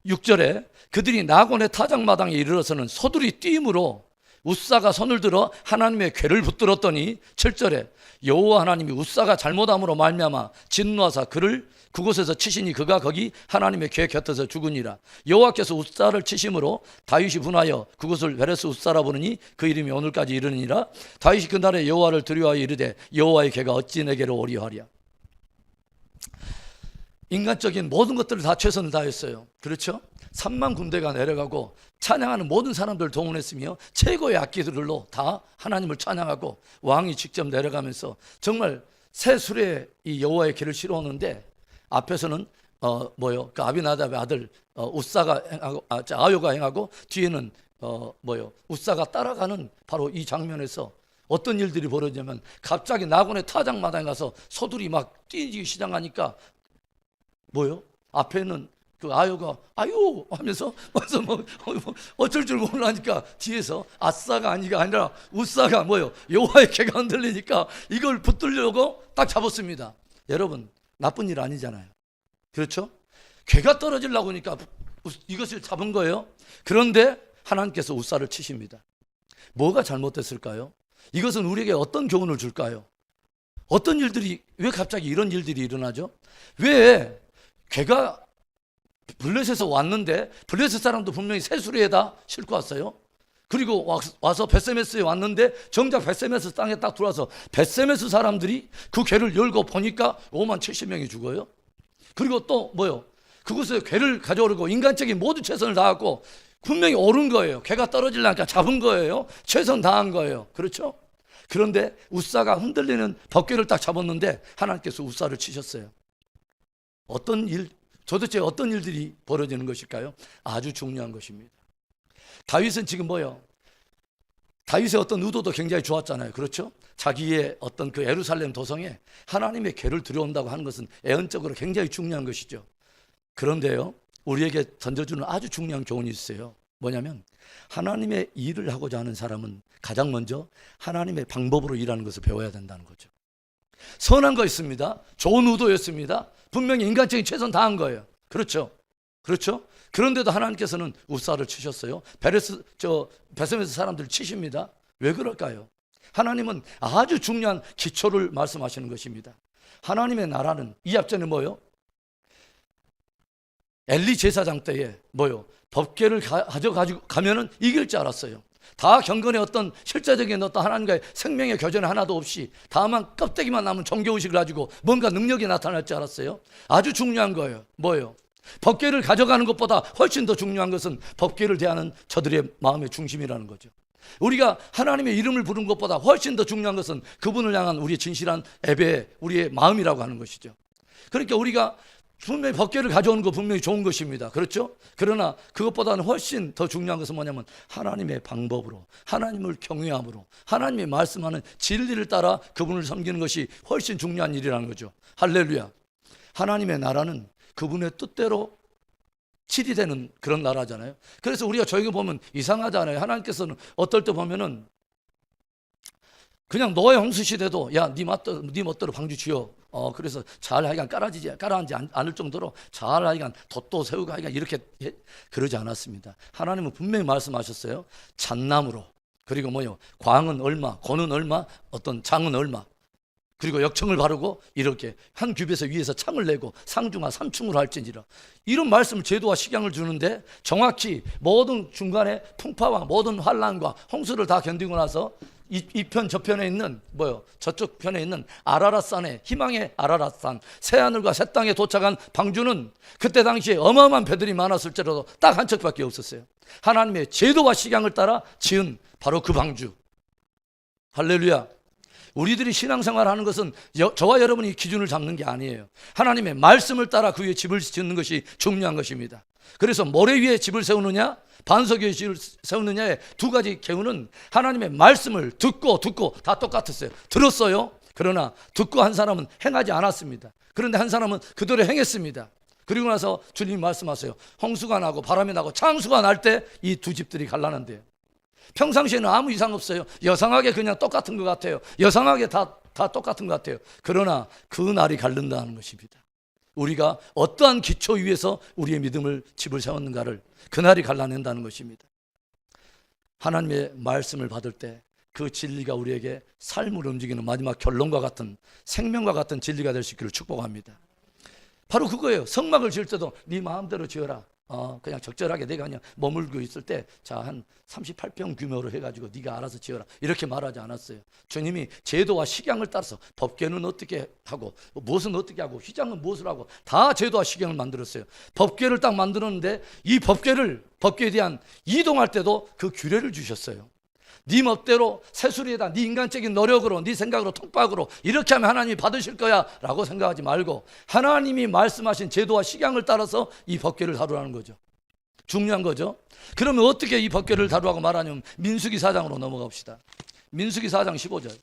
6절에 그들이 나곤의 타작마당에 이르러서는 소들이 뛰므로 우사가 손을 들어 하나님의 궤를 붙들었더니 7절에 여호와 하나님이 우사가 잘못함으로 말미암아 진노하사 그를 그곳에서 치시니 그가 거기 하나님의 궤 곁에서 죽으니라. 여호와께서 우사를 치심으로 다윗이 분하여 그곳을 베레스 우사라 부르니 그 이름이 오늘까지 이르니라. 다윗이 그날에 여호와를 두려워하여 이르되 여호와의 궤가 어찌 내게로 오리하랴. 인간적인 모든 것들을 다 최선을 다했어요. 그렇죠? 3만 군대가 내려가고 찬양하는 모든 사람들을 동원했으며 최고의 악기들로 다 하나님을 찬양하고, 왕이 직접 내려가면서 정말 새 수레에 이 여호와의 궤를 실어오는데 앞에서는 그 아비나답의 아들 우사가 행하고 아요가 행하고, 뒤에는 우사가 따라가는 바로 이 장면에서 어떤 일들이 벌어지냐면, 갑자기 나곤의 타작마당에 가서 소들이 막 뛰기 시작하니까 앞에는 그 아요가 아유 하면서 어쩔 줄 몰라니까 뒤에서 아싸가 아니라 우사가 여호와의 궤가 흔들리니까 이걸 붙들려고 딱 잡았습니다. 여러분, 나쁜 일 아니잖아요. 그렇죠? 궤가 떨어지려고 하니까 이것을 잡은 거예요. 그런데 하나님께서 우사를 치십니다. 뭐가 잘못됐을까요? 이것은 우리에게 어떤 교훈을 줄까요? 어떤 일들이, 왜 갑자기 이런 일들이 일어나죠? 왜 궤가 블레셋에서 왔는데 블레셋 사람도 분명히 새 수레에다 싣고 왔어요. 그리고 와서 베세메스에 왔는데 정작 베세메스 땅에 딱 들어와서 베세메스 사람들이 그 궤를 열고 보니까 5만 70명이 죽어요. 그리고 또 그곳에 궤를 가져오려고 인간적인 모든 최선을 다하고 분명히 옳은 거예요. 궤가 떨어지려니까 잡은 거예요. 최선 다한 거예요. 그렇죠? 그런데 우사가 흔들리는 법궤를 딱 잡았는데 하나님께서 우사를 치셨어요. 도대체 어떤 일들이 벌어지는 것일까요? 아주 중요한 것입니다. 다윗은 지금 다윗의 어떤 의도도 굉장히 좋았잖아요. 그렇죠? 자기의 어떤 그 예루살렘 도성에 하나님의 궤를 들여온다고 하는 것은 애언적으로 굉장히 중요한 것이죠. 그런데요, 우리에게 던져주는 아주 중요한 교훈이 있어요. 뭐냐면, 하나님의 일을 하고자 하는 사람은 가장 먼저 하나님의 방법으로 일하는 것을 배워야 된다는 거죠. 선한 거 있습니다. 좋은 의도였습니다. 분명히 인간적인 최선 다한 거예요. 그렇죠? 그런데도 하나님께서는 우사를 치셨어요. 베세메스 사람들을 치십니다. 왜 그럴까요? 하나님은 아주 중요한 기초를 말씀하시는 것입니다. 하나님의 나라는 이 앞전에 엘리 제사장 때에 법궤를 가져가지고 가면은 이길 줄 알았어요. 다 경건의 어떤 실제적인 어떤 하나님과의 생명의 교제는 하나도 없이 다만 껍데기만 남은 종교의식을 가지고 뭔가 능력이 나타날 줄 알았어요. 아주 중요한 거예요. 법궤를 가져가는 것보다 훨씬 더 중요한 것은 법궤를 대하는 저들의 마음의 중심이라는 거죠. 우리가 하나님의 이름을 부르는 것보다 훨씬 더 중요한 것은 그분을 향한 우리의 진실한 예배, 우리의 마음이라고 하는 것이죠. 그러니까 우리가 분명히 법궤를 가져오는 거 분명히 좋은 것입니다. 그렇죠? 그러나 그것보다는 훨씬 더 중요한 것은 뭐냐면 하나님의 방법으로, 하나님을 경외함으로, 하나님이 말씀하는 진리를 따라 그분을 섬기는 것이 훨씬 중요한 일이라는 거죠. 할렐루야. 하나님의 나라는 그분의 뜻대로 치리되는 그런 나라잖아요. 그래서 우리가 저에게 보면 이상하잖아요. 하나님께서는 어떨 때 보면은 그냥 노예 홍수 시대도 야, 네 멋대로 방주 지어. 그래서 잘 하여간 깔아앉지 않을 정도로 잘 하여간 돛도 세우고 하여간 이렇게 그러지 않았습니다. 하나님은 분명히 말씀하셨어요. 잣나무로. 그리고 광은 얼마, 고는 얼마, 어떤 장은 얼마. 그리고 역청을 바르고 이렇게 한 규빗에 위에서 창을 내고 상중하 3층으로 할지니라. 이런 말씀을 제도와 식양을 주는데 정확히 모든 중간에 풍파와 모든 환란과 홍수를 다 견디고 나서 이 편 저편에 있는 저쪽 편에 있는 아라랏산에 희망의 아라랏산 새하늘과 새 땅에 도착한 방주는 그때 당시에 어마어마한 배들이 많았을지라도 딱 한 척밖에 없었어요. 하나님의 제도와 식양을 따라 지은 바로 그 방주. 할렐루야. 우리들이 신앙생활하는 것은 저와 여러분이 기준을 잡는 게 아니에요. 하나님의 말씀을 따라 그 위에 집을 짓는 것이 중요한 것입니다. 그래서 모래 위에 집을 세우느냐 반석 위에 집을 세우느냐의 두 가지 개요는 하나님의 말씀을 듣고 다 똑같았어요. 들었어요. 그러나 듣고 한 사람은 행하지 않았습니다. 그런데 한 사람은 그대로 행했습니다. 그리고 나서 주님이 말씀하세요. 홍수가 나고 바람이 나고 창수가 날 때 이 두 집들이 갈라난대요. 평상시에는 아무 이상 없어요. 여상하게 그냥 똑같은 것 같아요. 여상하게 다 똑같은 것 같아요. 그러나 그 날이 갈른다는 것입니다. 우리가 어떠한 기초 위에서 우리의 믿음을 집을 세웠는가를 그날이 갈라낸다는 것입니다. 하나님의 말씀을 받을 때 그 진리가 우리에게 삶을 움직이는 마지막 결론과 같은 생명과 같은 진리가 될 수 있기를 축복합니다. 바로 그거예요. 성막을 지을 때도 네 마음대로 지어라. 그냥 적절하게 내가 그냥 머물고 있을 때 자, 한 38평 규모로 해가지고 네가 알아서 지어라 이렇게 말하지 않았어요. 주님이 제도와 식양을 따라서 법궤는 어떻게 하고 무엇은 어떻게 하고 휘장은 무엇을 하고 다 제도와 식양을 만들었어요. 법궤를 딱 만들었는데 이 법궤에 대한 이동할 때도 그 규례를 주셨어요. 네 멋대로 새수리에다 네 인간적인 노력으로 네 생각으로 톡박으로 이렇게 하면 하나님이 받으실 거야 라고 생각하지 말고 하나님이 말씀하신 제도와 식양을 따라서 이 법궤를 다루라는 거죠. 중요한 거죠. 그러면 어떻게 이 법궤를 다루라고 말하냐면 민수기 4장으로 넘어가 봅시다. 민수기 4장 15절.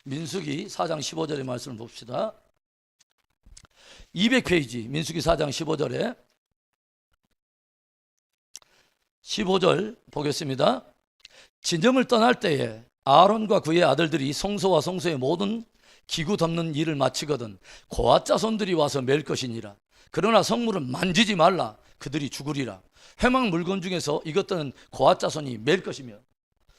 민수기 4장 15절의 말씀을 봅시다. 200페이지 민수기 4장 15절에 15절 보겠습니다. 진정을 떠날 때에 아론과 그의 아들들이 성소와 성소의 모든 기구 덮는 일을 마치거든 고앗 자손들이 와서 맬 것이니라. 그러나 성물은 만지지 말라. 그들이 죽으리라. 회막 물건 중에서 이것들은 고앗 자손이 맬 것이며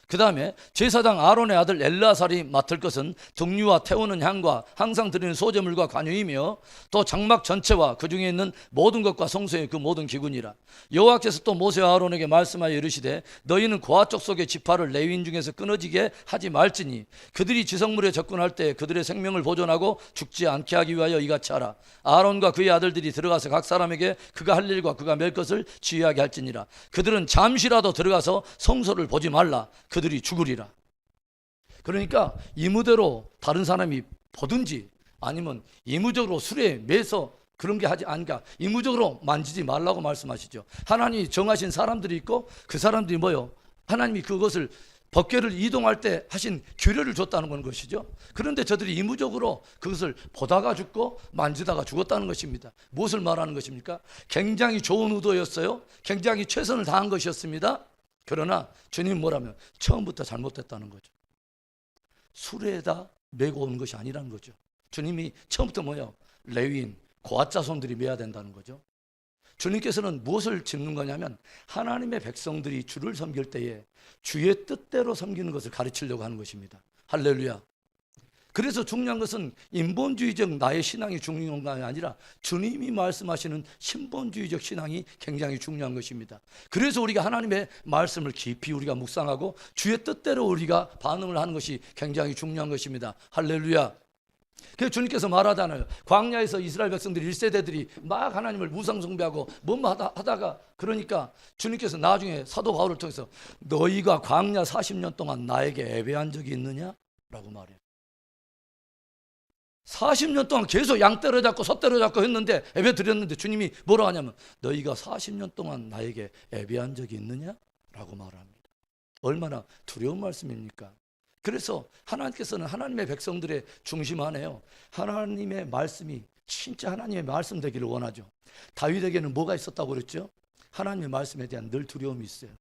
그 다음에 제사장 아론의 아들 엘르아살이 맡을 것은 등류와 태우는 향과 항상 드리는 소제물과 관유이며 또 장막 전체와 그 중에 있는 모든 것과 성소의 그 모든 기구니라. 여호와께서 또 모세와 아론에게 말씀하여 이르시되 너희는 고앗 족속의 지파를 레위인 중에서 끊어지게 하지 말지니 그들이 지성물에 접근할 때 그들의 생명을 보존하고 죽지 않게 하기 위하여 이같이 하라. 아론과 그의 아들들이 들어가서 각 사람에게 그가 할 일과 그가 맬 것을 지휘하게 할지니라. 그들은 잠시라도 들어가서 성소를 보지 말라. 그들이 죽으리라. 그러니까 이무대로 다른 사람이 보든지 아니면 이무적으로 술에 매서 그런 게 하지 않으니까 이무적으로 만지지 말라고 말씀하시죠. 하나님이 정하신 사람들이 있고 그 사람들이 하나님이 그것을 법궤를 이동할 때 하신 규례를 줬다는 건 것이죠. 그런데 저들이 이무적으로 그것을 보다가 죽고 만지다가 죽었다는 것입니다. 무엇을 말하는 것입니까? 굉장히 좋은 의도였어요. 굉장히 최선을 다한 것이었습니다. 그러나 주님 뭐라면 처음부터 잘못됐다는 거죠. 수레에다 메고 오는 것이 아니라는 거죠. 주님이 처음부터 레위인 고앗 자손들이 메야 된다는 거죠. 주님께서는 무엇을 짚는 거냐면 하나님의 백성들이 주를 섬길 때에 주의 뜻대로 섬기는 것을 가르치려고 하는 것입니다. 할렐루야. 그래서 중요한 것은 인본주의적 나의 신앙이 중요한 것이 아니라 주님이 말씀하시는 신본주의적 신앙이 굉장히 중요한 것입니다. 그래서 우리가 하나님의 말씀을 깊이 우리가 묵상하고 주의 뜻대로 우리가 반응을 하는 것이 굉장히 중요한 것입니다. 할렐루야. 그래서 주님께서 말하잖아요. 광야에서 이스라엘 백성들이 1세대들이 막 하나님을 무상숭배하고 하다가 그러니까 주님께서 나중에 사도 바울을 통해서 너희가 광야 40년 동안 나에게 예배한 적이 있느냐? 라고 말해요. 40년 동안 계속 양 때려잡고 소 때려잡고 했는데 예배 드렸는데 주님이 뭐라고 하냐면 너희가 40년 동안 나에게 예배한 적이 있느냐? 라고 말합니다. 얼마나 두려운 말씀입니까? 그래서 하나님께서는 하나님의 백성들의 중심 안에요. 하나님의 말씀이 진짜 하나님의 말씀 되기를 원하죠. 다윗에게는 뭐가 있었다고 그랬죠? 하나님의 말씀에 대한 늘 두려움이 있어요.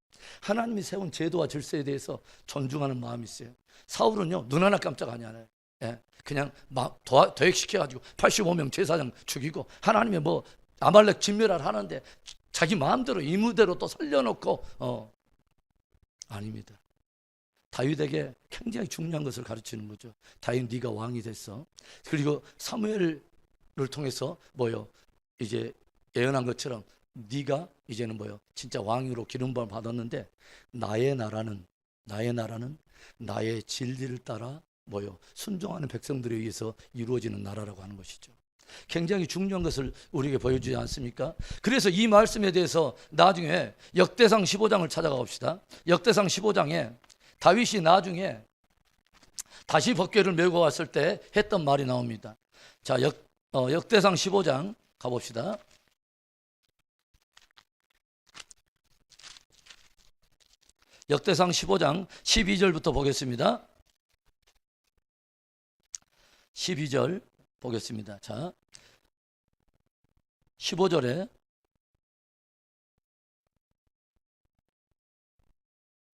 하나님이 세운 제도와 질서에 대해서 존중하는 마음이 있어요. 사울은요, 눈 하나 깜짝 안 해요. 예, 그냥 도액시켜가지고 85명 제사장 죽이고 하나님의 뭐 아말렉 진멸을 하는데 자기 마음대로 임무대로 또 살려놓고 아닙니다. 다윗에게 굉장히 중요한 것을 가르치는 거죠. 다윗, 네가 왕이 됐어. 그리고 사무엘을 통해서 이제 예언한 것처럼 네가 이제는 진짜 왕으로 기름부음을 받았는데 나의 나라는 나의 진리를 따라 순종하는 백성들에 의해서 이루어지는 나라라고 하는 것이죠. 굉장히 중요한 것을 우리에게 보여주지 않습니까? 그래서 이 말씀에 대해서 나중에 역대상 15장을 찾아가 봅시다. 역대상 15장에 다윗이 나중에 다시 법궤를 메고 왔을 때 했던 말이 나옵니다. 자, 역대상 15장 가봅시다. 역대상 15장 12절부터 보겠습니다. 12절 보겠습니다. 자, 15절에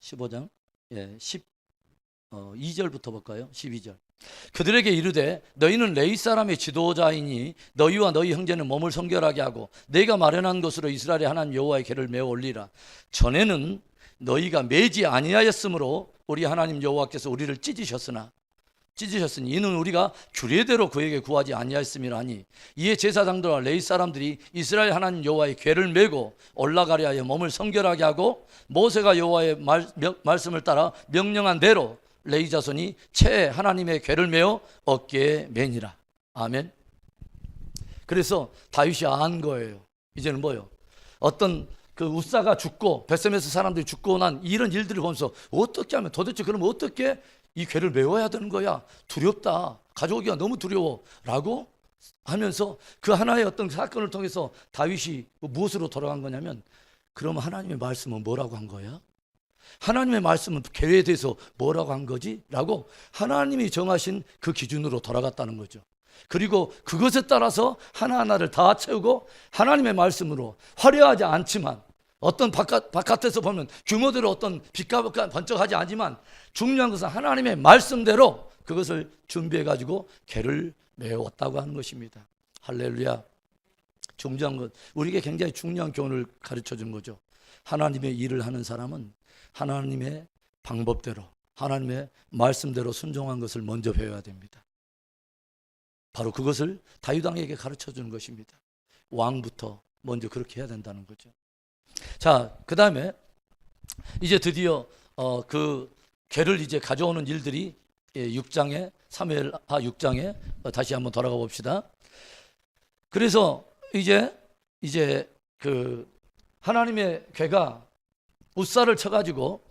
15장 12절부터 볼까요? 12절. 그들에게 이르되 너희는 레위 사람의 지도자이니 너희와 너희 형제는 몸을 성결하게 하고 내가 마련한 곳으로 이스라엘의 하나님 여호와의 궤를 메어 올리라. 전에는 너희가 매지 아니하였으므로 우리 하나님 여호와께서 우리를 찢으셨으니 이는 우리가 규례대로 그에게 구하지 아니하였음이라 하니 이에 제사장들과 레위 사람들이 이스라엘 하나님 여호와의 궤를 메고 올라가려 하여 몸을 성결하게 하고 모세가 여호와의 말씀을 따라 명령한 대로 레위 자손이 채 하나님의 궤를 메어 어깨에 매니라. 아멘. 그래서 다윗이 안 거예요. 이제는 어떤 그 우사가 죽고 베세메스 사람들이 죽고 난 이런 일들을 보면서 어떻게 하면 도대체 그럼 어떻게 이 궤를 메워야 되는 거야? 두렵다. 가져오기가 너무 두려워. 라고 하면서 그 하나의 어떤 사건을 통해서 다윗이 무엇으로 돌아간 거냐면 그러면 하나님의 말씀은 뭐라고 한 거야? 하나님의 말씀은 궤에 대해서 뭐라고 한 거지? 라고 하나님이 정하신 그 기준으로 돌아갔다는 거죠. 그리고 그것에 따라서 하나하나를 다 채우고 하나님의 말씀으로 화려하지 않지만 어떤 바깥에서 보면 규모대로 어떤 빛과 번쩍하지 않지만 중요한 것은 하나님의 말씀대로 그것을 준비해가지고 궤를 메웠다고 하는 것입니다. 할렐루야. 중요한 것, 우리에게 굉장히 중요한 교훈을 가르쳐 준 거죠. 하나님의 일을 하는 사람은 하나님의 방법대로 하나님의 말씀대로 순종한 것을 먼저 배워야 됩니다. 바로 그것을 다윗 왕에게 가르쳐 주는 것입니다. 왕부터 먼저 그렇게 해야 된다는 거죠. 자, 그 다음에 이제 드디어 그 궤를 이제 가져오는 일들이 6장에 사무엘하 6장에 다시 한번 돌아가 봅시다. 그래서 이제 그 하나님의 궤가 우사를 쳐가지고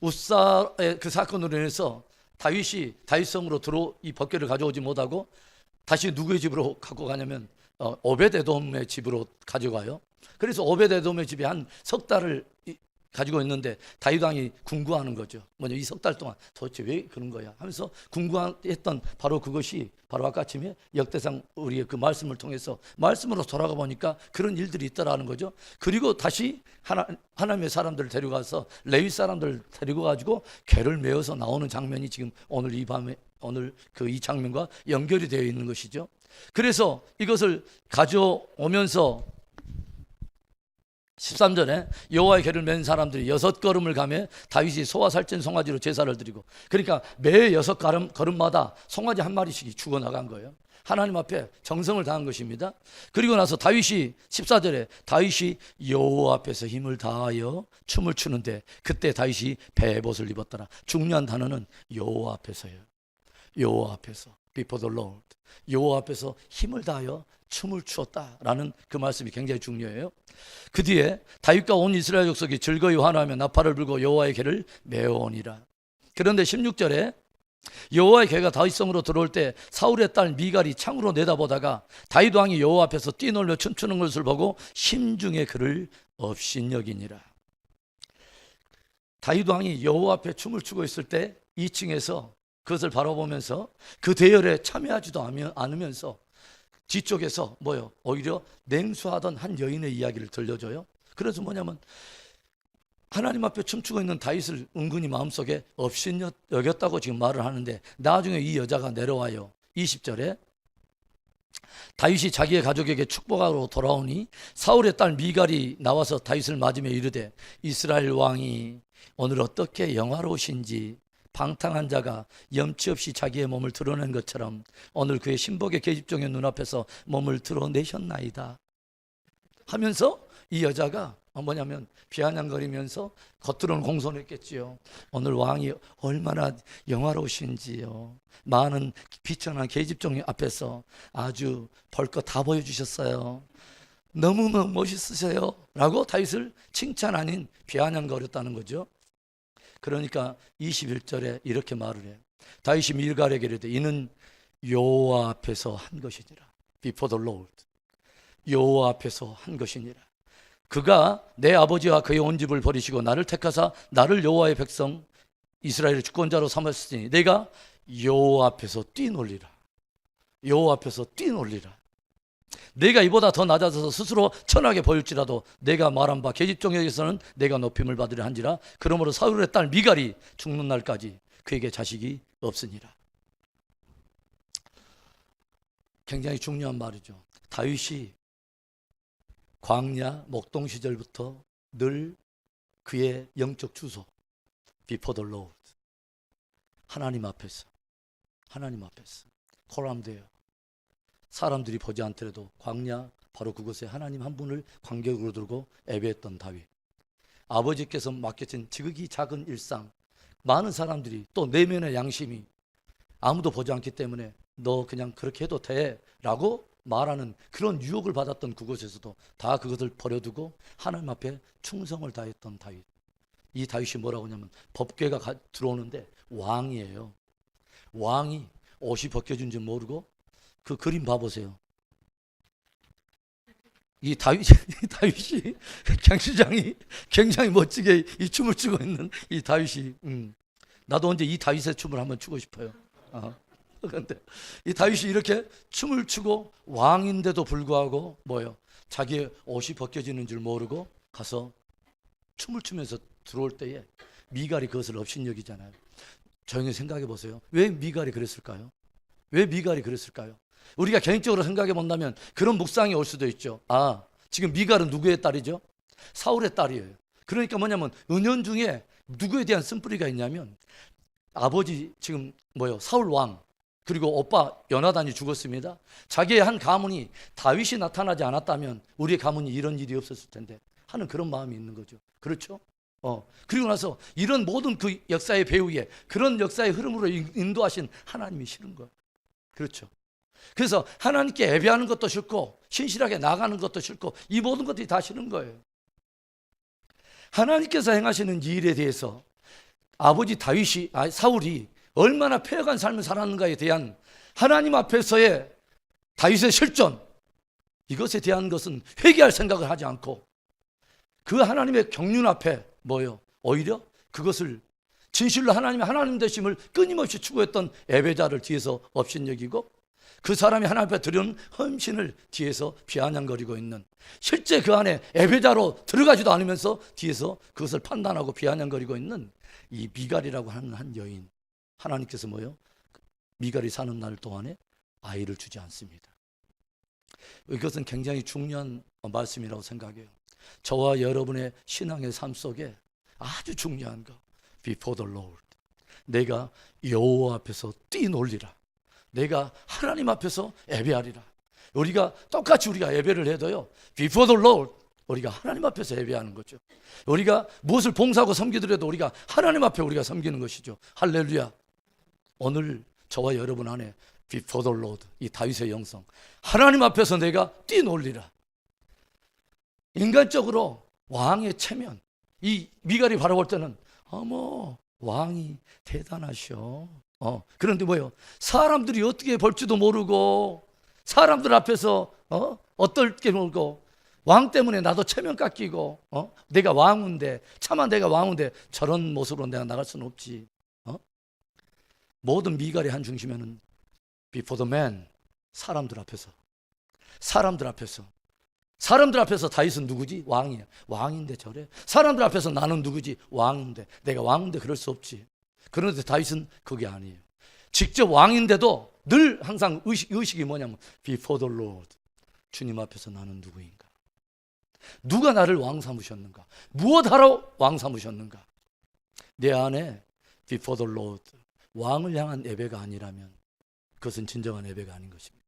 우사의 그 사건으로 인해서 다윗이 다윗성으로 이 법궤를 가져오지 못하고 다시 누구의 집으로 갖고 가냐면 오벳에돔의 집으로 가져가요. 그래서 오벳에돔의 집에 한 석 달을 가지고 있는데 다윗 왕이 궁구하는 거죠. 이 석 달 동안 도대체 왜 그런 거야 하면서 궁구했던 바로 그것이 바로 아까 아침에 역대상 우리의 그 말씀을 통해서 말씀으로 돌아가 보니까 그런 일들이 있더라는 거죠. 그리고 다시 하나님의 사람들을 데려가서 레위 사람들을 데리고 가지고 궤를 메어서 나오는 장면이 지금 오늘 이 밤에 이 장면과 연결이 되어 있는 것이죠. 그래서 이것을 가져오면서 13절에 여호와의 궤를 맨 사람들이 6걸음을 가며 다윗이 소와 살찐 송아지로 제사를 드리고, 그러니까 매 6걸음마다 송아지 한 마리씩 죽어나간 거예요. 하나님 앞에 정성을 다한 것입니다. 그리고 나서 다윗이 14절에 다윗이 여호와 앞에서 힘을 다하여 춤을 추는데 그때 다윗이 베봇을 입었더라. 중요한 단어는 여호와 앞에서예요. 여호와 앞에서, before the Lord, 여호와 앞에서 힘을 다하여 춤을 추었다라는 그 말씀이 굉장히 중요해요. 그 뒤에 다윗과 온 이스라엘 족속이 즐거이 환호하며 나팔을 불고 여호와의 궤를 메어오니라. 그런데 16절에 여호와의 궤가 다윗성으로 들어올 때 사울의 딸 미갈이 창으로 내다보다가 다윗 왕이 여호와 앞에서 뛰놀며 춤추는 것을 보고 심중에 그를 업신여기니라. 다윗 왕이 여호와 앞에 춤을 추고 있을 때 2층에서 그것을 바라보면서 그 대열에 참여하지도 않으면서 뒤쪽에서 오히려 냉수하던 한 여인의 이야기를 들려줘요. 그래서 뭐냐면 하나님 앞에 춤추고 있는 다윗을 은근히 마음속에 업신여겼다고 지금 말을 하는데, 나중에 이 여자가 내려와요. 20절에 다윗이 자기의 가족에게 축복하러 돌아오니 사울의 딸 미갈이 나와서 다윗을 맞으며 이르되, 이스라엘 왕이 오늘 어떻게 영화로우신지 방탕한 자가 염치 없이 자기의 몸을 드러낸 것처럼 오늘 그의 신복의 계집종의 눈앞에서 몸을 드러내셨나이다 하면서, 이 여자가 뭐냐면 비아냥거리면서 겉으로는 공손했겠지요. 오늘 왕이 얼마나 영화로우신지요. 많은 비천한 계집종 앞에서 아주 볼 것 다 보여주셨어요. 너무너무 멋있으세요 라고 다윗을 칭찬 아닌 비아냥거렸다는 거죠. 그러니까 21절에 이렇게 말을 해요. 다윗이 밀갈에게 이르되, 이는 여호와 앞에서 한 것이니라. Before the Lord. 여호와 앞에서 한 것이니라. 그가 내 아버지와 그의 온 집을 버리시고 나를 택하사 나를 여호와의 백성 이스라엘의 주권자로 삼았으니 내가 여호와 앞에서 뛰놀리라. 여호와 앞에서 뛰놀리라. 내가 이보다 더 낮아져서 스스로 천하게 보일지라도 내가 말한 바 계집종에게서는 내가 높임을 받으려 한지라. 그러므로 사울의 딸 미갈이 죽는 날까지 그에게 자식이 없으니라. 굉장히 중요한 말이죠. 다윗이 광야 목동 시절부터 늘 그의 영적 주소 Before the Lord, 하나님 앞에서 코람되어 사람들이 보지 않더라도 광야 바로 그곳에 하나님 한 분을 관객으로 두고 예배했던 다윗. 아버지께서 맡겨진 지극히 작은 일상, 많은 사람들이 또 내면의 양심이 아무도 보지 않기 때문에 너 그냥 그렇게 해도 돼 라고 말하는 그런 유혹을 받았던 그곳에서도 다 그것을 버려두고 하나님 앞에 충성을 다했던 다윗. 이 다윗이 뭐라고 하냐면 법궤가 들어오는데 왕이에요. 왕이 옷이 벗겨진 줄 모르고, 그 그림 봐보세요. 이 다윗이 경시장이 굉장히 멋지게 이 춤을 추고 있는 이 다윗이, 나도 언제 이 다윗의 춤을 한번 추고 싶어요. 그런데 이 다윗이 이렇게 춤을 추고 왕인데도 불구하고 뭐예요? 자기의 옷이 벗겨지는 줄 모르고 가서 춤을 추면서 들어올 때에 미갈이 그것을 업신여기잖아요. 조용히 생각해 보세요. 왜 미갈이 그랬을까요? 왜 미갈이 그랬을까요? 우리가 개인적으로 생각해 본다면 그런 묵상이 올 수도 있죠. 아, 지금 미갈은 누구의 딸이죠? 사울의 딸이에요. 그러니까 뭐냐면 은연중에 누구에 대한 쓴뿌리가 있냐면, 아버지 지금 사울 왕, 그리고 오빠 요나단이 죽었습니다. 자기의 한 가문이 다윗이 나타나지 않았다면 우리의 가문이 이런 일이 없었을 텐데 하는 그런 마음이 있는 거죠. 그렇죠? 그리고 나서 이런 모든 그 역사의 배후에 그런 역사의 흐름으로 인도하신 하나님이 싫은 거예요. 그렇죠? 그래서 하나님께 예배하는 것도 싫고 신실하게 나가는 것도 싫고 이 모든 것들이 다 싫은 거예요. 하나님께서 행하시는 이 일에 대해서 아버지 사울이 얼마나 폐역한 삶을 살았는가에 대한 하나님 앞에서의 다윗의 실존, 이것에 대한 것은 회개할 생각을 하지 않고 그 하나님의 경륜 앞에 오히려 그것을 진실로 하나님의 하나님 되심을 끊임없이 추구했던 예배자를 뒤에서 업신여기고, 그 사람이 하나님 앞에 드리는 헌신을 뒤에서 비아냥거리고 있는, 실제 그 안에 예배자로 들어가지도 않으면서 뒤에서 그것을 판단하고 비아냥거리고 있는 이 미갈이라고 하는 한 여인. 하나님께서 미갈이 사는 날 동안에 아이를 주지 않습니다. 이것은 굉장히 중요한 말씀이라고 생각해요. 저와 여러분의 신앙의 삶 속에 아주 중요한 거, Before the Lord. 내가 여호와 앞에서 뛰놀리라. 내가 하나님 앞에서 예배하리라. 똑같이 우리가 예배를 해도요, Before the Lord, 우리가 하나님 앞에서 예배하는 거죠. 우리가 무엇을 봉사하고 섬기더라도 우리가 하나님 앞에 우리가 섬기는 것이죠. 할렐루야. 오늘 저와 여러분 안에 Before the Lord, 이 다윗의 영성, 하나님 앞에서 내가 뛰놀리라. 인간적으로 왕의 체면, 이 미갈이 바라볼 때는 어머 왕이 대단하셔. 그런데 사람들이 어떻게 볼지도 모르고, 사람들 앞에서 어떨게 모르고, 왕 때문에 나도 체면 깎이고, 내가 왕인데, 차마 내가 왕인데 저런 모습으로 내가 나갈 수는 없지. 모든 미갈의 한 중심에는 Before the man, 사람들 앞에서 사람들 앞에서 다윗은 누구지? 왕이야. 왕인데 저래. 사람들 앞에서 나는 누구지? 왕인데. 내가 왕인데 그럴 수 없지. 그런데 다윗은 그게 아니에요. 직접 왕인데도 늘 항상 의식이 뭐냐면 Before the Lord. 주님 앞에서 나는 누구인가? 누가 나를 왕 삼으셨는가? 무엇하러 왕 삼으셨는가? 내 안에 Before the Lord. 왕을 향한 예배가 아니라면 그것은 진정한 예배가 아닌 것입니다.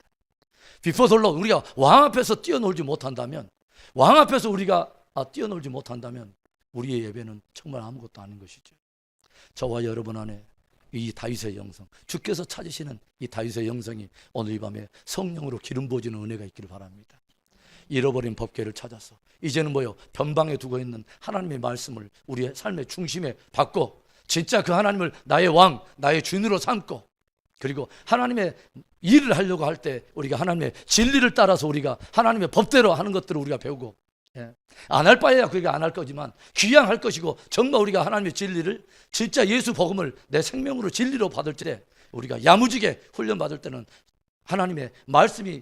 Before the Lord. 우리가 왕 앞에서 뛰어놀지 못한다면, 왕 앞에서 우리가 뛰어놀지 못한다면 우리의 예배는 정말 아무것도 아닌 것이죠. 저와 여러분 안에 이 다윗의 영성, 주께서 찾으시는 이 다윗의 영성이 오늘 이 밤에 성령으로 기름 부어지는 은혜가 있기를 바랍니다. 잃어버린 법궤를 찾아서 이제는 뭐요? 변방에 두고 있는 하나님의 말씀을 우리의 삶의 중심에 받고 진짜 그 하나님을 나의 왕, 나의 주인으로 삼고, 그리고 하나님의 일을 하려고 할 때 우리가 하나님의 진리를 따라서 우리가 하나님의 법대로 하는 것들을 우리가 배우고, 안 할 바에야 그게 안 할 거지만 귀양할 것이고, 정말 우리가 하나님의 진리를 진짜 예수 복음을 내 생명으로 진리로 받을 때 우리가 야무지게 훈련받을 때는 하나님의 말씀이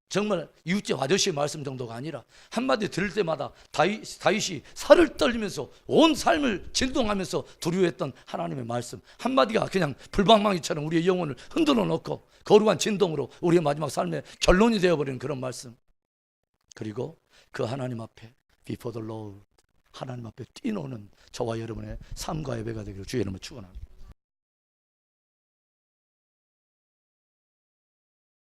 정말 이웃집 아저씨의 말씀 정도가 아니라 한마디 들을 때마다 다윗이 살을 떨리면서 온 삶을 진동하면서 두려워했던 하나님의 말씀 한마디가 그냥 불방망이처럼 우리의 영혼을 흔들어 놓고 거룩한 진동으로 우리의 마지막 삶의 결론이 되어버리는 그런 말씀. 그리고 그 하나님 앞에 Before the Lord, 하나님 앞에 뛰노는 저와 여러분의 삶과 예배가 되기를 주의 이름으로 축원합니다.